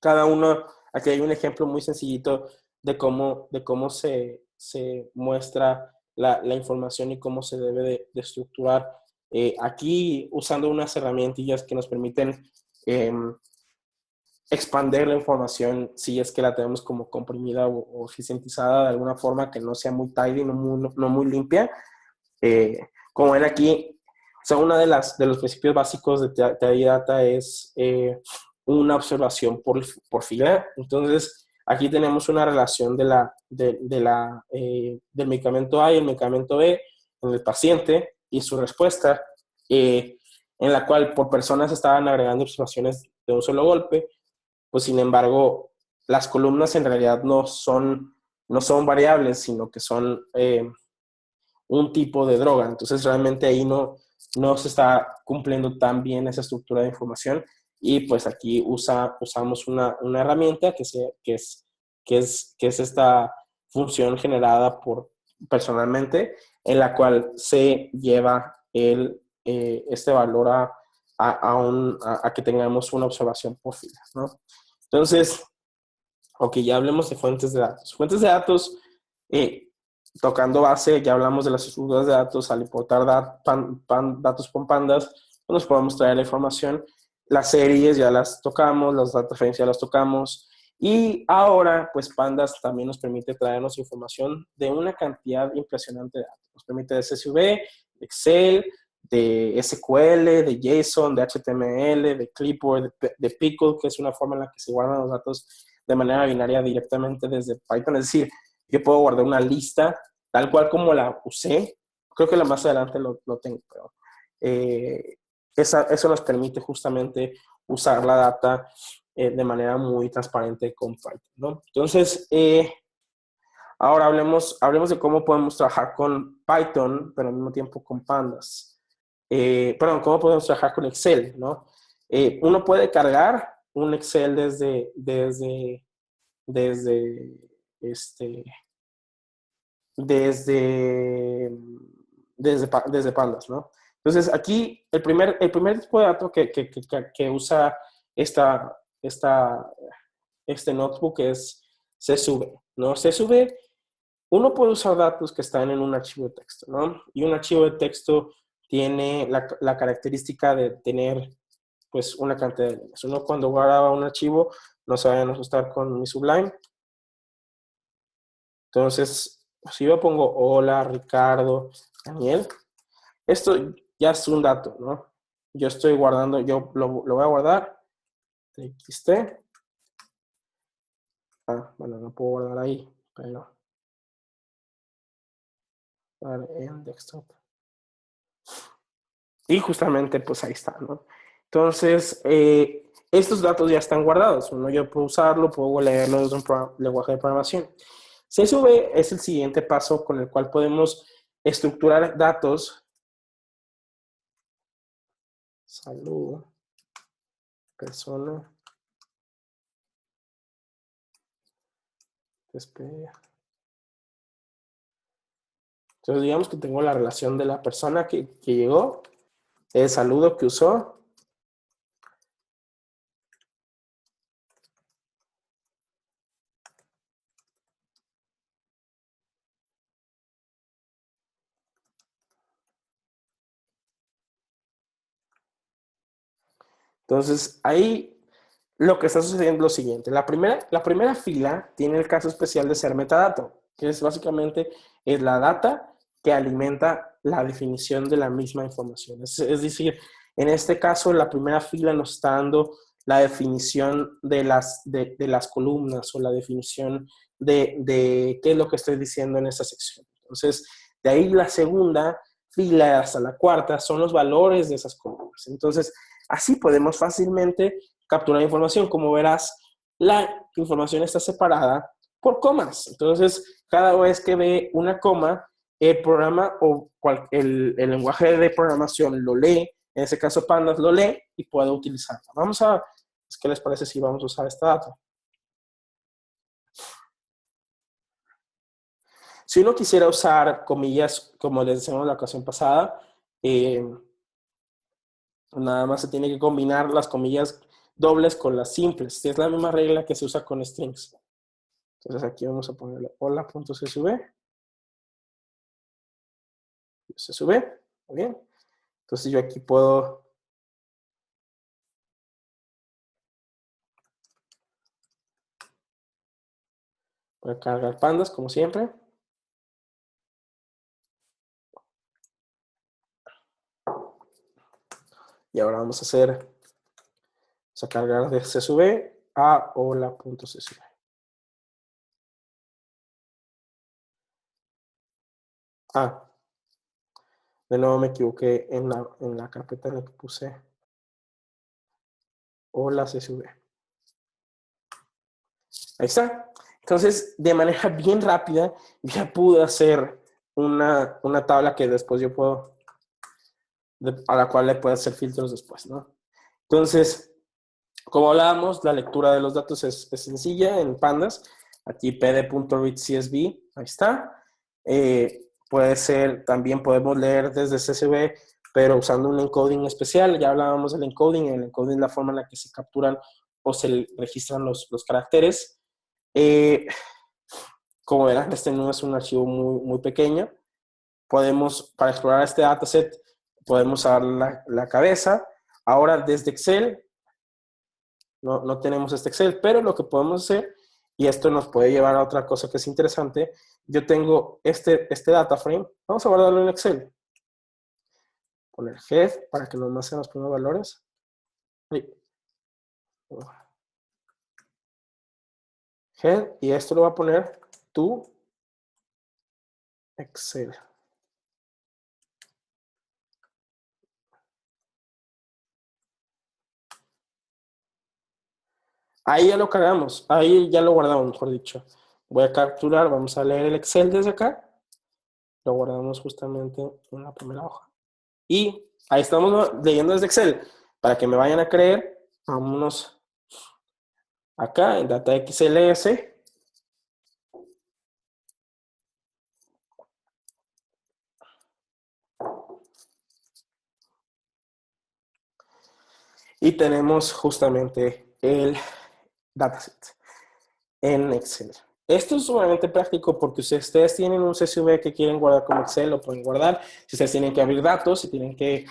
cada uno, aquí hay un ejemplo muy sencillito de cómo se muestra la información y cómo se debe de estructurar. Aquí, usando unas herramientillas que nos permiten expandir la información si es que la tenemos como comprimida o eficientizada de alguna forma que no sea muy tidy, no muy limpia. Como ven aquí, o sea, uno de los principios básicos de Tidy Data es una observación por fila. Entonces, aquí tenemos una relación del medicamento A y el medicamento B en el paciente y su respuesta, en la cual por personas estaban agregando observaciones de un solo golpe, pues sin embargo, las columnas en realidad no son variables, sino que son un tipo de droga. Entonces, realmente ahí no se está cumpliendo tan bien esa estructura de información, y pues aquí usamos una herramienta que es esta función generada personalmente, en la cual se lleva este valor a que tengamos una observación por filas, ¿no? Entonces, ok, ya hablemos de fuentes de datos. Fuentes de datos, tocando base, ya hablamos de las estructuras de datos. Al importar datos con pandas, pues nos podemos traer la información. Las series ya las tocamos, las data frames ya las tocamos. Y ahora, pues Pandas también nos permite traernos información de una cantidad impresionante de datos. Nos permite de CSV, de Excel, de SQL, de JSON, de HTML, de Clipboard, de Pickle, que es una forma en la que se guardan los datos de manera binaria directamente desde Python. Es decir, yo puedo guardar una lista tal cual como la usé. Creo que más adelante lo tengo, pero eso nos permite justamente usar la data de manera muy transparente con Python, ¿no? Entonces, ahora hablemos de cómo podemos trabajar con Python, pero al mismo tiempo con Pandas. Perdón, cómo podemos trabajar con Excel, ¿no? Uno puede cargar un Excel este, desde Pandas, ¿no? Entonces, aquí el primer tipo de dato que usa este notebook es CSV, ¿no? CSV Uno puede usar datos que están en un archivo de texto, ¿no? Y un archivo de texto tiene la característica de tener, pues, una cantidad de líneas. Uno cuando graba un archivo, no se vayan a asustar con mi Sublime. Entonces, si yo pongo hola, Ricardo, Daniel, esto ya es un dato, ¿no? Yo estoy guardando, yo lo voy a guardar, txt. Bueno, no puedo guardar ahí, pero en desktop. Y justamente, pues ahí está, ¿no? Entonces, estos datos ya están guardados. Uno yo puedo usarlo, puedo leerlo desde un lenguaje de programación. CSV es el siguiente paso con el cual podemos estructurar datos. Salud, persona, despedida. Entonces, digamos que tengo la relación de la persona que llegó, el saludo que usó. Entonces, ahí lo que está sucediendo es lo siguiente. La primera fila tiene el caso especial de ser metadato, que es básicamente es la data que alimenta la definición de la misma información. Es decir, en este caso, la primera fila nos está dando la definición de las columnas o la definición de qué es lo que estoy diciendo en esta sección. Entonces, de ahí la segunda fila hasta la cuarta son los valores de esas columnas. Entonces, así podemos fácilmente capturar información. Como verás, la información está separada por comas. Entonces, cada vez que ve una coma, el programa o el lenguaje de programación lo lee, en ese caso Pandas lo lee y puede utilizarla. ¿Qué les parece si vamos a usar esta data? Si uno quisiera usar comillas, como les decíamos la ocasión pasada, nada más se tiene que combinar las comillas dobles con las simples. Es la misma regla que se usa con strings. Entonces aquí vamos a ponerle hola.csv. CSV, muy bien. Entonces yo aquí puedo cargar pandas como siempre. Y ahora vamos a cargar de CSV a hola.csv. De nuevo me equivoqué en la carpeta en la que puse hola CSV. Ahí está. Entonces, de manera bien rápida, ya pude hacer una tabla que después yo puedo, a la cual le puedo hacer filtros después, ¿no? Entonces, como hablábamos, la lectura de los datos es sencilla en pandas. Aquí pd.readcsv, ahí está. Puede ser, también podemos leer desde CSV, pero usando un encoding especial. Ya hablábamos del encoding. El encoding es la forma en la que se capturan o se registran los caracteres. Como verán, este no es un archivo muy pequeño. Para explorar este dataset, podemos usar la cabeza. Ahora, desde Excel, no tenemos este Excel, pero lo que podemos hacer, y esto nos puede llevar a otra cosa que es interesante, yo tengo este data frame, vamos a guardarlo en Excel. Poner head para que nomás se nos pongan valores. Head, y esto lo va a poner to Excel. Ahí ya lo cargamos, ahí ya lo guardamos, mejor dicho. Voy a capturar, vamos a leer el Excel desde acá. Lo guardamos justamente en la primera hoja. Y ahí estamos leyendo desde Excel. Para que me vayan a creer, vámonos acá en Data XLS. Y tenemos justamente el dataset en Excel. Esto es sumamente práctico porque si ustedes tienen un CSV que quieren guardar como Excel, lo pueden guardar. Si ustedes tienen que abrir datos, si tienen que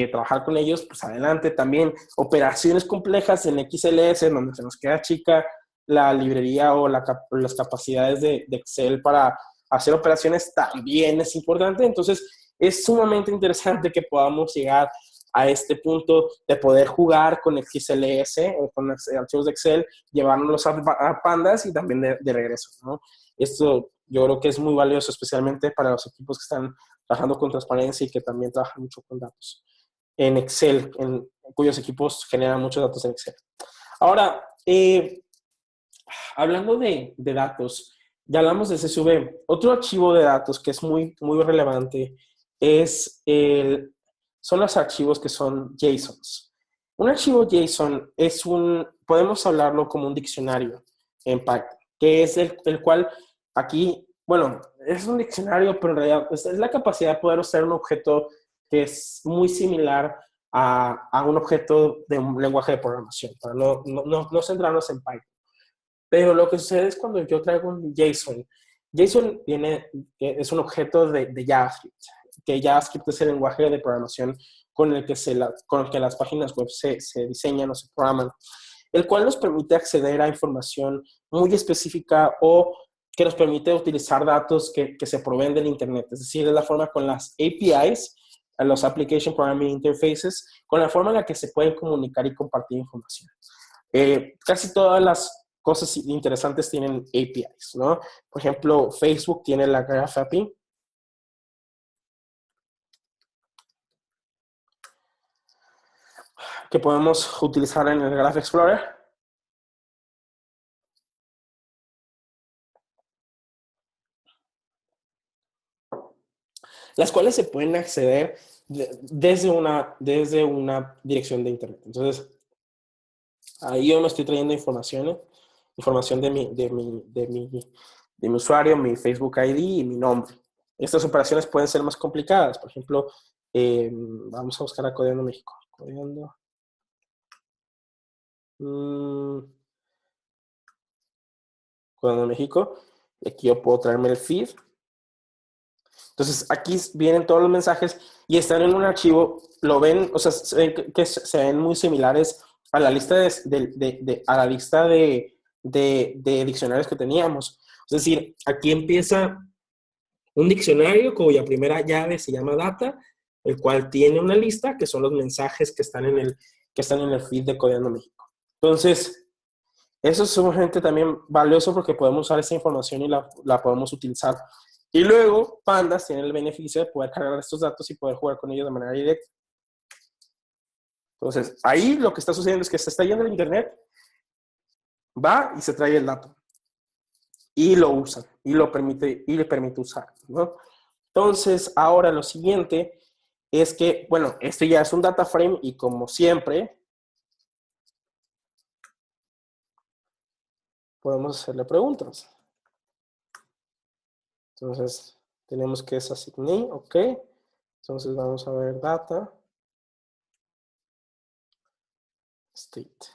trabajar con ellos, pues adelante. También operaciones complejas en XLS, donde se nos queda chica la librería o las capacidades de Excel para hacer operaciones, también es importante. Entonces, es sumamente interesante que podamos llegar a este punto de poder jugar con XLS o con archivos de Excel, llevárnoslos a Pandas y también de regreso, ¿no? Esto yo creo que es muy valioso, especialmente para los equipos que están trabajando con transparencia y que también trabajan mucho con datos en Excel, cuyos equipos generan muchos datos en Excel. Ahora, hablando de datos, ya hablamos de CSV. Otro archivo de datos que es muy, muy relevante es son los archivos que son JSONs. Un archivo JSON podemos hablarlo como un diccionario en Python, que es el cual aquí, bueno, es un diccionario, pero en realidad es la capacidad de poder usar un objeto que es muy similar a un objeto de un lenguaje de programación, para no centrarnos en Python. Pero lo que sucede es cuando yo traigo un JSON. JSON es un objeto de JavaScript, que JavaScript es el lenguaje de programación con el que las páginas web se diseñan o se programan, el cual nos permite acceder a información muy específica o que nos permite utilizar datos que se proveen del Internet. Es decir, es la forma con las APIs, los Application Programming Interfaces, con la forma en la que se pueden comunicar y compartir información. Casi todas las cosas interesantes tienen APIs, ¿no? Por ejemplo, Facebook tiene la Graph API, que podemos utilizar en el Graph Explorer. Las cuales se pueden acceder desde una dirección de Internet. Entonces, ahí yo me estoy trayendo información de mi usuario, mi Facebook ID y mi nombre. Estas operaciones pueden ser más complicadas. Por ejemplo, vamos a buscar a Codeando México. Codeando. Codeando México. Y aquí yo puedo traerme el feed. Entonces, aquí vienen todos los mensajes y están en un archivo. Lo ven, o sea, se ven que se ven muy similares a la lista de diccionarios que teníamos. Es decir, aquí empieza un diccionario cuya primera llave se llama data, el cual tiene una lista que son los mensajes que están en el feed de Codeando México. Entonces, eso es sumamente también valioso porque podemos usar esa información y la podemos utilizar. Y luego, Pandas tiene el beneficio de poder cargar estos datos y poder jugar con ellos de manera directa. Entonces, ahí lo que está sucediendo es que se está yendo el Internet, va y se trae el dato. Y lo usa, y le permite usar, ¿no? Entonces, ahora lo siguiente es que, bueno, esto ya es un data frame y como siempre, podemos hacerle preguntas. Entonces, tenemos que es assignee, ok. Entonces, vamos a ver data, state.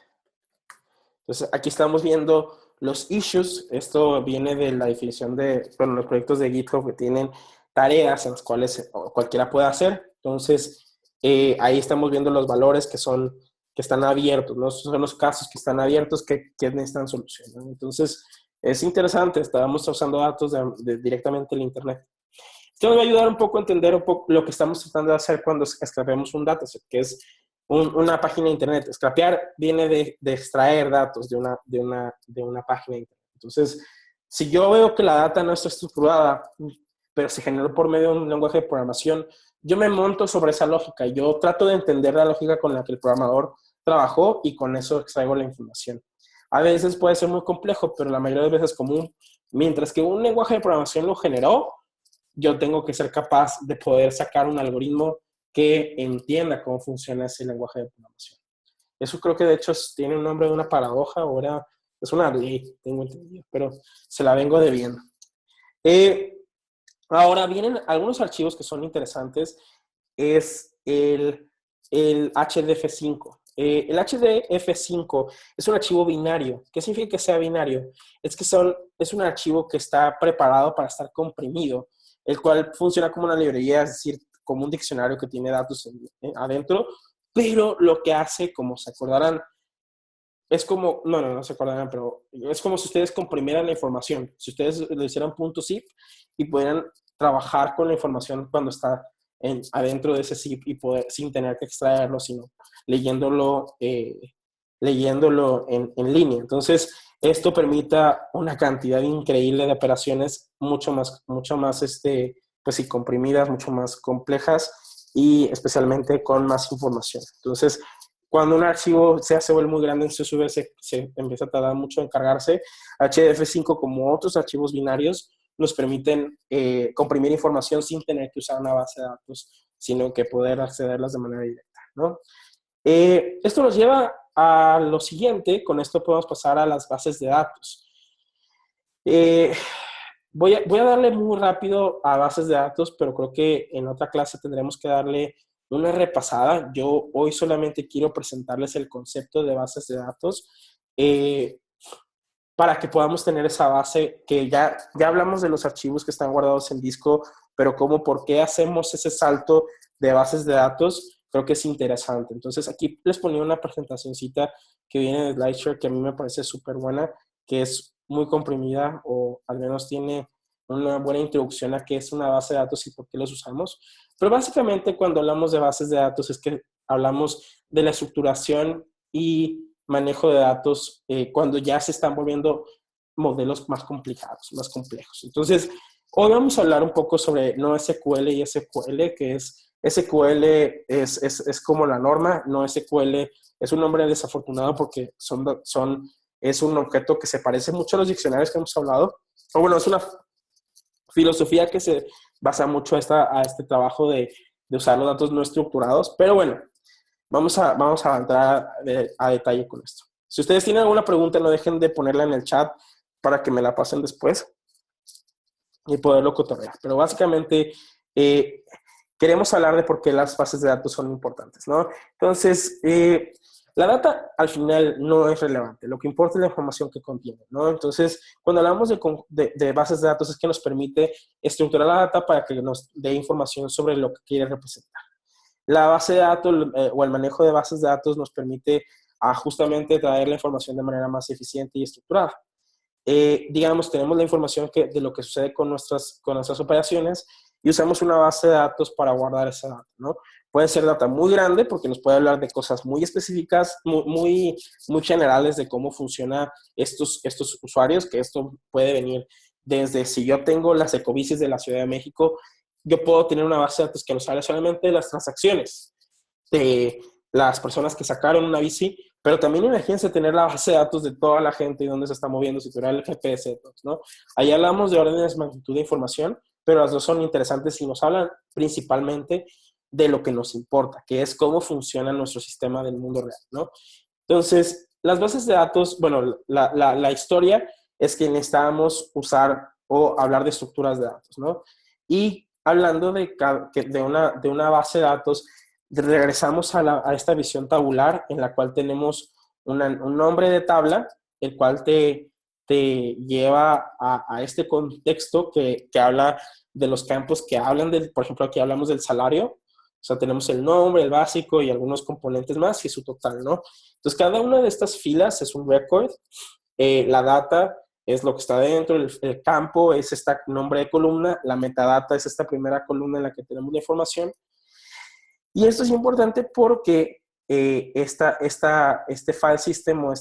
Entonces, aquí estamos viendo los issues. Esto viene de la definición de, bueno, los proyectos de GitHub que tienen tareas en las cuales cualquiera puede hacer. Entonces, ahí estamos viendo los valores que están abiertos, ¿no? Esos son los casos que están abiertos que necesitan solución, ¿no? Entonces, es interesante. Estábamos usando datos directamente del Internet. Esto nos va a ayudar un poco a entender un poco lo que estamos tratando de hacer cuando scrapeamos un dataset, que es una página de Internet. Scrapear viene de extraer datos de una página de Internet. Entonces, si yo veo que la data no está estructurada, pero se generó por medio de un lenguaje de programación, yo me monto sobre esa lógica. Yo trato de entender la lógica con la que el programador trabajó y con eso extraigo la información. A veces puede ser muy complejo, pero la mayoría de veces es común. Mientras que un lenguaje de programación lo generó, yo tengo que ser capaz de poder sacar un algoritmo que entienda cómo funciona ese lenguaje de programación. Eso creo que de hecho tiene un nombre de una paradoja, ahora es una ley, tengo entendido, pero se la vengo debiendo. Ahora vienen algunos archivos que son interesantes, es el HDF5. El HDF5 es un archivo binario. ¿Qué significa que sea binario? Es un archivo que está preparado para estar comprimido, el cual funciona como una librería, es decir, como un diccionario que tiene datos adentro, pero lo que hace, como se acordarán, es como, no se acordarán, pero es como si ustedes comprimieran la información, si ustedes le hicieran .zip y pudieran trabajar con la información cuando está adentro de ese zip y poder, sin tener que extraerlo, sino leyéndolo, leyéndolo en línea. Entonces, esto permita una cantidad increíble de operaciones mucho más, pues sí, comprimidas, mucho más complejas y especialmente con más información. Entonces, cuando un archivo se vuelve muy grande en CSV, se empieza a tardar mucho en cargarse. HDF5, como otros archivos binarios, nos permiten comprimir información sin tener que usar una base de datos, sino que poder accederlas de manera directa, ¿no? Esto nos lleva a lo siguiente. Con esto podemos pasar a las bases de datos. Eh, voy a darle muy rápido a bases de datos, pero creo que en otra clase tendremos que darle una repasada. Yo hoy solamente quiero presentarles el concepto de bases de datos para que podamos tener esa base que ya hablamos de los archivos que están guardados en disco, pero por qué hacemos ese salto de bases de datos, creo que es interesante. Entonces aquí les ponía una presentacioncita que viene de SlideShare que a mí me parece súper buena, que es muy comprimida o al menos tiene una buena introducción a qué es una base de datos y por qué los usamos. Pero básicamente cuando hablamos de bases de datos es que hablamos de la estructuración y manejo de datos cuando ya se están volviendo modelos más complicados, más complejos. Entonces, hoy vamos a hablar un poco sobre NoSQL y SQL, que es SQL es como la norma, NoSQL es un nombre desafortunado porque es un objeto que se parece mucho a los diccionarios que hemos hablado, o bueno, es una filosofía que se basa mucho a este trabajo de usar los datos no estructurados, pero bueno, vamos a entrar a detalle con esto. Si ustedes tienen alguna pregunta, no dejen de ponerla en el chat para que me la pasen después y poderlo cotorrear. Pero básicamente queremos hablar de por qué las bases de datos son importantes, ¿no? Entonces, la data al final no es relevante. Lo que importa es la información que contiene, ¿no? Entonces, cuando hablamos de bases de datos es que nos permite estructurar la data para que nos dé información sobre lo que quiere representar. La base de datos o el manejo de bases de datos nos permite justamente traer la información de manera más eficiente y estructurada. Digamos, tenemos la información de lo que sucede con nuestras operaciones y usamos una base de datos para guardar esa data, ¿no? Puede ser data muy grande porque nos puede hablar de cosas muy específicas, muy generales de cómo funcionan estos usuarios, que esto puede venir desde si yo tengo las ecobicis de la Ciudad de México, yo puedo tener una base de datos que nos habla solamente de las transacciones de las personas que sacaron una bici, pero también imagínense tener la base de datos de toda la gente y dónde se está moviendo, si tuviera el GPS de todos, ¿no? Ahí hablamos de órdenes de magnitud de información, pero las dos son interesantes y nos hablan principalmente de lo que nos importa, que es cómo funciona nuestro sistema del mundo real, ¿no? Entonces, las bases de datos, bueno, la historia es que necesitábamos usar o hablar de estructuras de datos, ¿no? Y hablando de una base de datos, regresamos a esta visión tabular en la cual tenemos un nombre de tabla, el cual te lleva a este contexto que habla de los campos que hablan por ejemplo, aquí hablamos del salario, o sea, tenemos el nombre, el básico y algunos componentes más y su total, ¿no? Entonces, cada una de estas filas es un record, la data es lo que está dentro, el campo es este nombre de columna, la metadata es esta primera columna en la que tenemos la información. Y esto es importante porque este file system o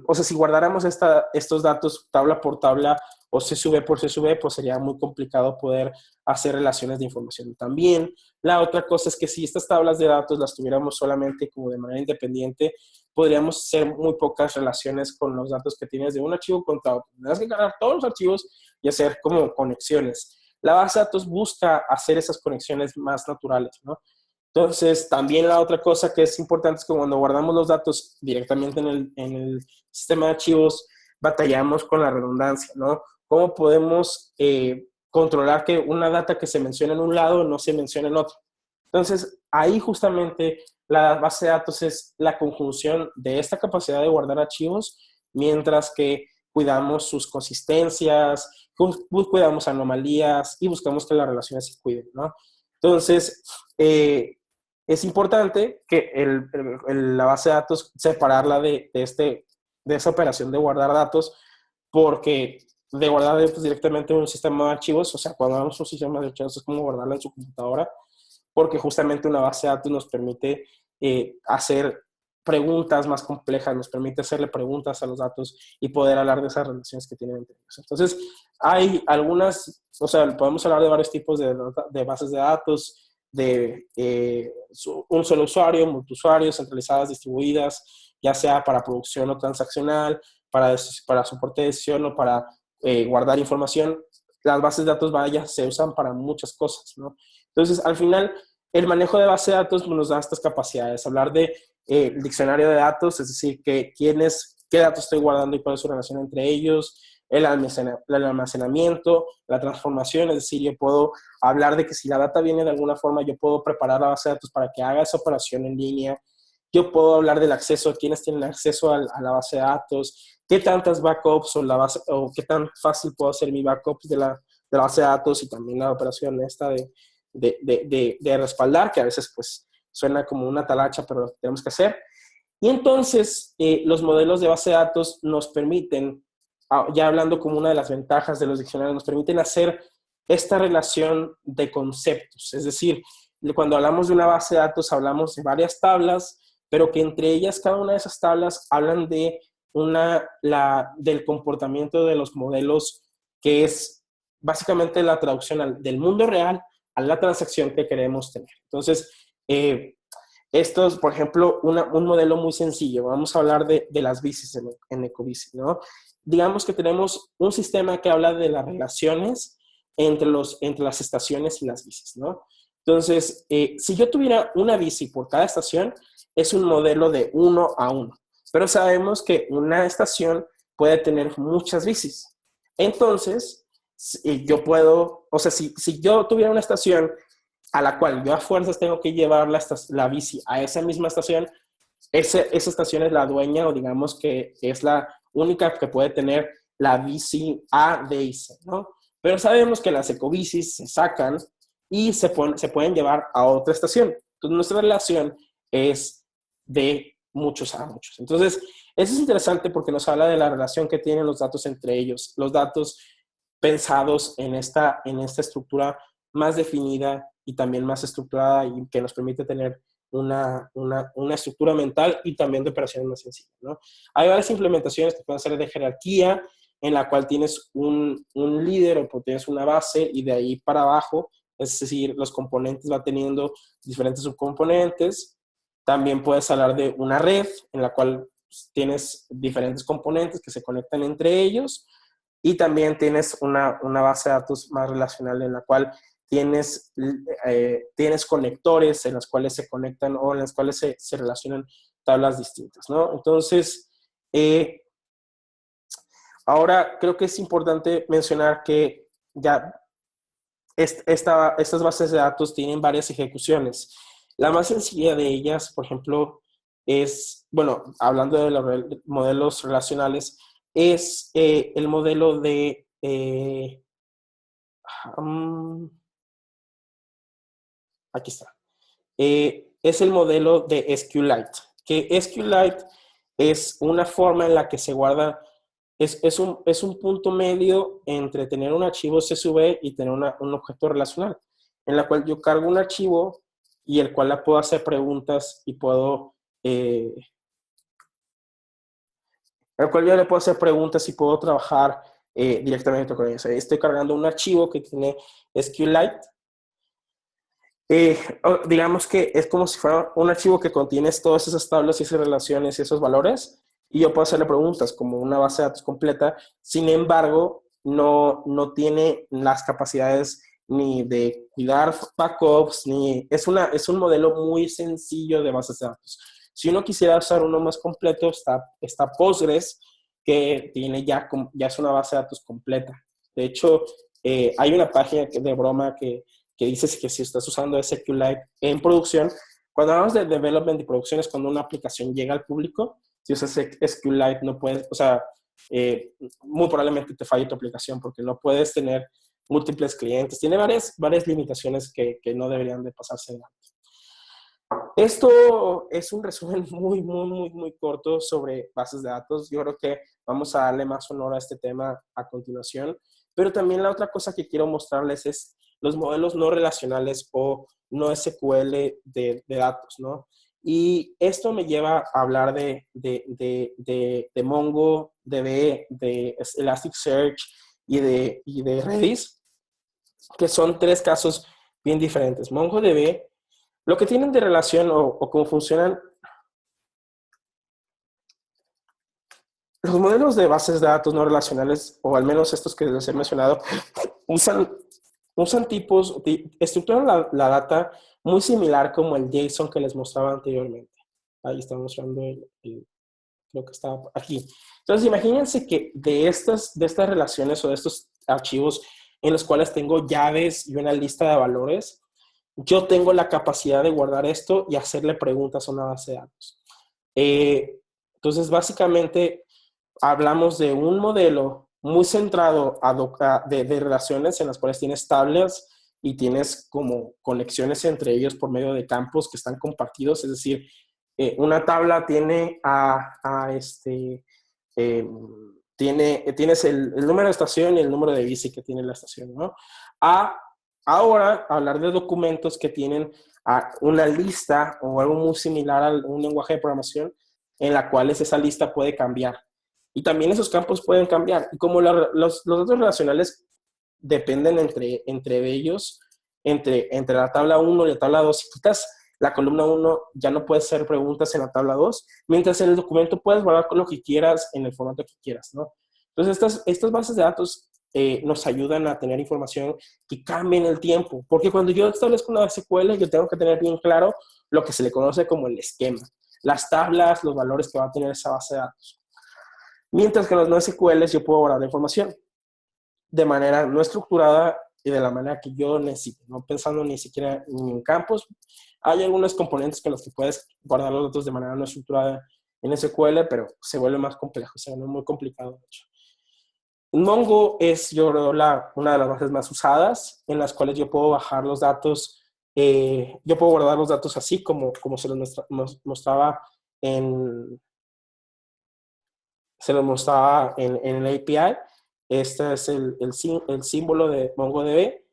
o sea, si guardáramos estos datos tabla por tabla o CSV por CSV, pues sería muy complicado poder hacer relaciones de información. También, la otra cosa es que si estas tablas de datos las tuviéramos solamente como de manera independiente, podríamos hacer muy pocas relaciones con los datos que tienes de un archivo contra otro. Tendrás que cargar todos los archivos y hacer como conexiones. La base de datos busca hacer esas conexiones más naturales, ¿no? Entonces, también la otra cosa que es importante es que cuando guardamos los datos directamente en el sistema de archivos, batallamos con la redundancia, ¿no? ¿Cómo podemos controlar que una data que se menciona en un lado no se menciona en otro? Entonces, ahí justamente la base de datos es la conjunción de esta capacidad de guardar archivos, mientras que cuidamos sus consistencias, cuidamos anomalías y buscamos que las relaciones se cuiden, ¿no? Entonces, es importante que la base de datos, separarla de esa operación de guardar datos, porque de guardar datos directamente en un sistema de archivos, o sea, cuando damos un sistema de archivos es como guardarla en su computadora, porque justamente una base de datos nos permite hacer preguntas más complejas, nos permite hacerle preguntas a los datos y poder hablar de esas relaciones que tienen entre ellos. Entonces, hay algunas, o sea, podemos hablar de varios tipos de bases de datos, de un solo usuario, multiusuarios, centralizadas, distribuidas, ya sea para producción o transaccional, para soporte de decisión o para guardar información. Las bases de datos, vaya, se usan para muchas cosas, ¿no? Entonces, al final, el manejo de base de datos nos da estas capacidades. Hablar de diccionario de datos, es decir, qué datos estoy guardando y cuál es su relación entre ellos, el almacenamiento, la transformación, es decir, yo puedo hablar de que si la data viene de alguna forma, yo puedo preparar la base de datos para que haga esa operación en línea. Yo puedo hablar del acceso, quiénes tienen acceso a la base de datos, qué tantas backups o qué tan fácil puedo hacer mi backup de la base de datos, y también la operación esta de respaldar, que a veces pues suena como una talacha, pero lo tenemos que hacer. Y entonces los modelos de base de datos nos permiten, ya hablando como una de las ventajas de los diccionarios, nos permiten hacer esta relación de conceptos. Es decir, cuando hablamos de una base de datos hablamos de varias tablas, pero que entre ellas, cada una de esas tablas hablan del comportamiento de los modelos, que es básicamente la traducción del mundo real a la transacción que queremos tener. Entonces, esto es, por ejemplo, un modelo muy sencillo. Vamos a hablar de las bicis en Ecobici, ¿no? Digamos que tenemos un sistema que habla de las relaciones entre las estaciones y las bicis, ¿no? Entonces, si yo tuviera una bici por cada estación, es un modelo de 1 a 1. Pero sabemos que una estación puede tener muchas bicis. Entonces, yo puedo, o sea, si yo tuviera una estación a la cual yo a fuerzas tengo que llevar la bici a esa misma estación, esa estación es la dueña, o digamos que es la única que puede tener la bici A, B y C, ¿no? Pero sabemos que las ecobicis se sacan y se pueden llevar a otra estación. Entonces, nuestra relación es de muchos a muchos. Entonces, eso es interesante porque nos habla de la relación que tienen los datos entre ellos, los datos pensados en esta estructura más definida y también más estructurada, y que nos permite tener una estructura mental y también de operaciones más sencillas, ¿no? Hay varias implementaciones que pueden ser de jerarquía, en la cual tienes un líder o tienes una base y de ahí para abajo, es decir, los componentes van teniendo diferentes subcomponentes. También puedes hablar de una red en la cual tienes diferentes componentes que se conectan entre ellos, y también tienes una base de datos más relacional en la cual tienes conectores en las cuales se conectan o en las cuales se relacionan tablas distintas, ¿no? Entonces, ahora creo que es importante mencionar que ya estas bases de datos tienen varias ejecuciones. La más sencilla de ellas, por ejemplo, es, bueno, hablando de los modelos relacionales, es el modelo de... aquí está. Es el modelo de SQLite, que SQLite es una forma en la que se guarda, es un punto medio entre tener un archivo CSV y tener un objeto relacional, en la cual yo cargo un archivo y el cual le puedo hacer preguntas y puedo... el cual yo le puedo hacer preguntas y puedo trabajar directamente con ellos. Estoy cargando un archivo que tiene SQLite. Digamos que es como si fuera un archivo que contiene todas esas tablas y esas relaciones y esos valores, y yo puedo hacerle preguntas como una base de datos completa. Sin embargo, no tiene las capacidades ni de cuidar backups, es un modelo muy sencillo de bases de datos. Si uno quisiera usar uno más completo, está Postgres, que ya es una base de datos completa. De hecho, hay una página de broma que dices que si estás usando SQLite en producción, Cuando hablamos de development y producción es cuando una aplicación llega al público. Si usas SQLite no puedes, o sea, muy probablemente te falle tu aplicación porque no puedes tener múltiples clientes. Tiene varias limitaciones que no deberían de pasarse de alto. Esto es un resumen muy corto sobre bases de datos. Yo creo que vamos a darle más honor a este tema a continuación. Pero también la otra cosa que quiero mostrarles es los modelos no relacionales o no SQL de datos, ¿no? Y esto me lleva a hablar de MongoDB, de Elasticsearch y de Redis, que son tres casos bien diferentes. MongoDB, lo que tienen de relación o cómo funcionan, los modelos de bases de datos no relacionales, o al menos estos que les he mencionado, usan tipos, estructuran la data muy similar como el JSON que les mostraba anteriormente. Ahí está mostrando lo que estaba aquí. Entonces, imagínense que de estas relaciones o de estos archivos en los cuales tengo llaves y una lista de valores, yo tengo la capacidad de guardar esto y hacerle preguntas a una base de datos. Entonces, básicamente, hablamos de un modelo muy centrado de relaciones en las cuales tienes tablas y tienes como conexiones entre ellos por medio de campos que están compartidos, es decir, una tabla tiene tienes el número de estación y el número de bici que tiene la estación, ¿no? Ahora, hablar de documentos que tienen una lista o algo muy similar a un lenguaje de programación en la cual esa lista puede cambiar. Y también esos campos pueden cambiar. Y como los datos relacionales dependen entre ellos, entre la tabla 1 y la tabla 2, si quitas la columna 1, ya no puedes hacer preguntas en la tabla 2, mientras en el documento puedes guardar lo que quieras en el formato que quieras, ¿no? Entonces, estas bases de datos nos ayudan a tener información que cambie en el tiempo, porque cuando yo establezco una SQL, yo tengo que tener bien claro lo que se le conoce como el esquema, las tablas, los valores que va a tener esa base de datos. Mientras que en los no SQLs yo puedo guardar la información de manera no estructurada y de la manera que yo necesito, no pensando ni siquiera en campos. Hay algunos componentes con los que puedes guardar los datos de manera no estructurada en SQL, pero se vuelve más complejo, se vuelve muy complicado, de hecho. Mongo es, yo creo, una de las bases más usadas, en las cuales yo puedo bajar los datos, yo puedo guardar los datos así como se los mostraba en el API. Este es el símbolo de MongoDB.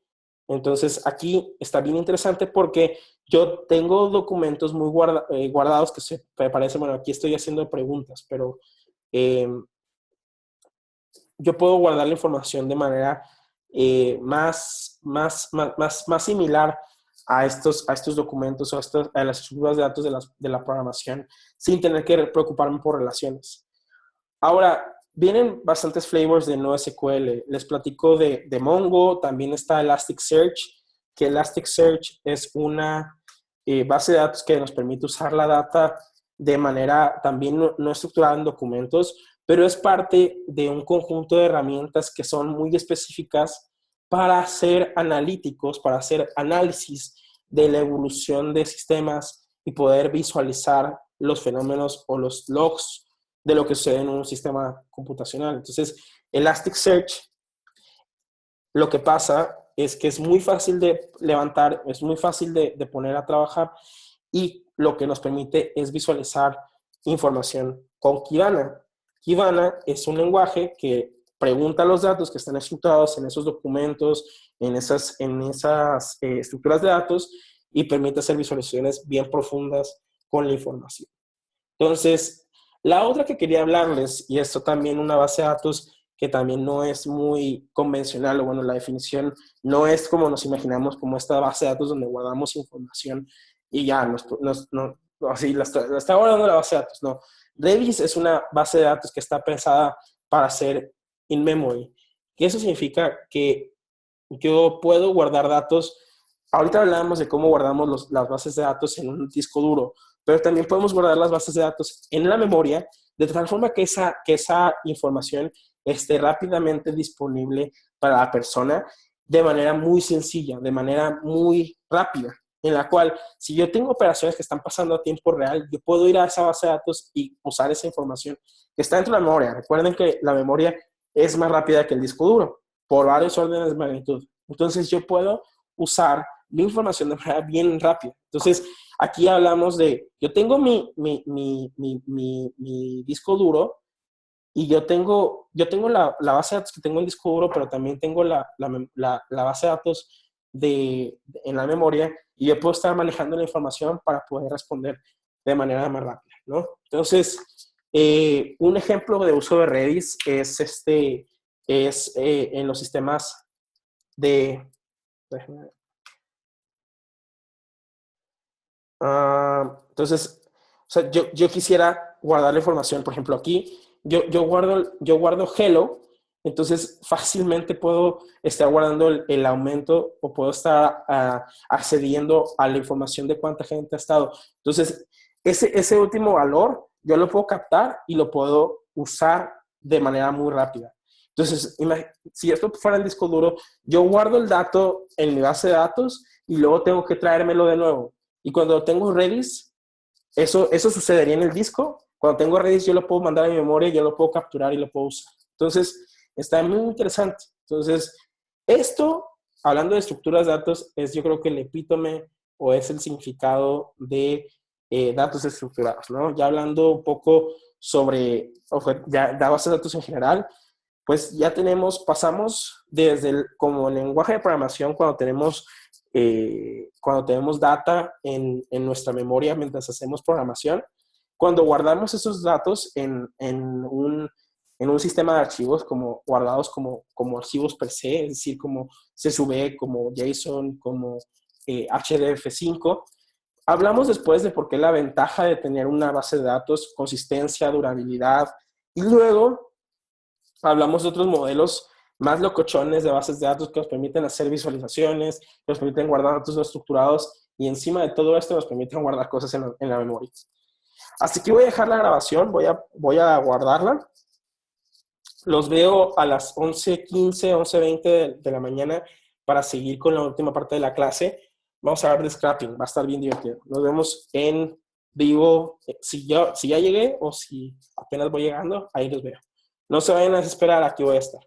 Entonces, aquí está bien interesante porque yo tengo documentos muy guardados que se parecen, bueno, aquí estoy haciendo preguntas, pero yo puedo guardar la información de manera más similar a estos documentos o a las estructuras de datos de la programación sin tener que preocuparme por relaciones. Ahora, vienen bastantes flavors de NoSQL. Les platico de Mongo, también está Elasticsearch, que Elasticsearch es una base de datos que nos permite usar la data de manera también no estructurada en documentos, pero es parte de un conjunto de herramientas que son muy específicas para hacer analíticos, para hacer análisis de la evolución de sistemas y poder visualizar los fenómenos o los logs de lo que sucede en un sistema computacional. Entonces, Elasticsearch, lo que pasa es que es muy fácil de levantar, es muy fácil de poner a trabajar y lo que nos permite es visualizar información con Kibana. Kibana es un lenguaje que pregunta los datos que están estructurados en esos documentos, en esas estructuras de datos y permite hacer visualizaciones bien profundas con la información. Entonces, la otra que quería hablarles, y esto también una base de datos que también no es muy convencional, o bueno, la definición no es como nos imaginamos, como esta base de datos donde guardamos información y ya, así la está guardando la base de datos, no. Redis es una base de datos que está pensada para ser in memory. Y eso significa que yo puedo guardar datos. Ahorita hablábamos de cómo guardamos las bases de datos en un disco duro, pero también podemos guardar las bases de datos en la memoria de tal forma que esa información esté rápidamente disponible para la persona de manera muy sencilla, de manera muy rápida. en la cual si yo tengo operaciones que están pasando a tiempo real, yo puedo ir a esa base de datos y usar esa información que está dentro de la memoria. Recuerden que la memoria es más rápida que el disco duro por varios órdenes de magnitud. Entonces yo puedo usar mi información de manera bien rápida. Entonces aquí hablamos de, yo tengo mi disco duro y yo tengo la base de datos que tengo en disco duro, pero también tengo la base de datos en la memoria y yo puedo estar manejando la información para poder responder de manera más rápida, ¿no? Entonces, un ejemplo de uso de Redis es en los sistemas de... entonces, o sea, yo quisiera guardar la información, por ejemplo, aquí yo guardo hello, entonces fácilmente puedo estar guardando el aumento o puedo estar accediendo a la información de cuánta gente ha estado. Entonces, ese último valor yo lo puedo captar y lo puedo usar de manera muy rápida. Entonces, si esto fuera el disco duro, yo guardo el dato en mi base de datos y luego tengo que traérmelo de nuevo. Y cuando tengo Redis, eso sucedería en el disco. Cuando tengo Redis, yo lo puedo mandar a mi memoria, yo lo puedo capturar y lo puedo usar. Entonces, está muy interesante. Entonces, esto, hablando de estructuras de datos, es yo creo que el epítome o es el significado de datos estructurados, ¿no? Ya hablando un poco sobre ya bases de datos en general, pues ya pasamos desde como lenguaje de programación cuando tenemos data en nuestra memoria mientras hacemos programación, cuando guardamos esos datos en un sistema de archivos guardados como archivos per se, es decir, como CSV, como JSON, como HDF5. Hablamos después de por qué la ventaja de tener una base de datos, consistencia, durabilidad, y luego hablamos de otros modelos más locochones de bases de datos que nos permiten hacer visualizaciones, que nos permiten guardar datos no estructurados y encima de todo esto nos permiten guardar cosas en la memoria. Así que voy a dejar la grabación, voy a guardarla. Los veo a las 11:15, 11:20 de la mañana para seguir con la última parte de la clase. Vamos a hablar de scrapping, va a estar bien divertido. Nos vemos en vivo. Si ya llegué o si apenas voy llegando, ahí los veo. No se vayan a desesperar, aquí voy a estar.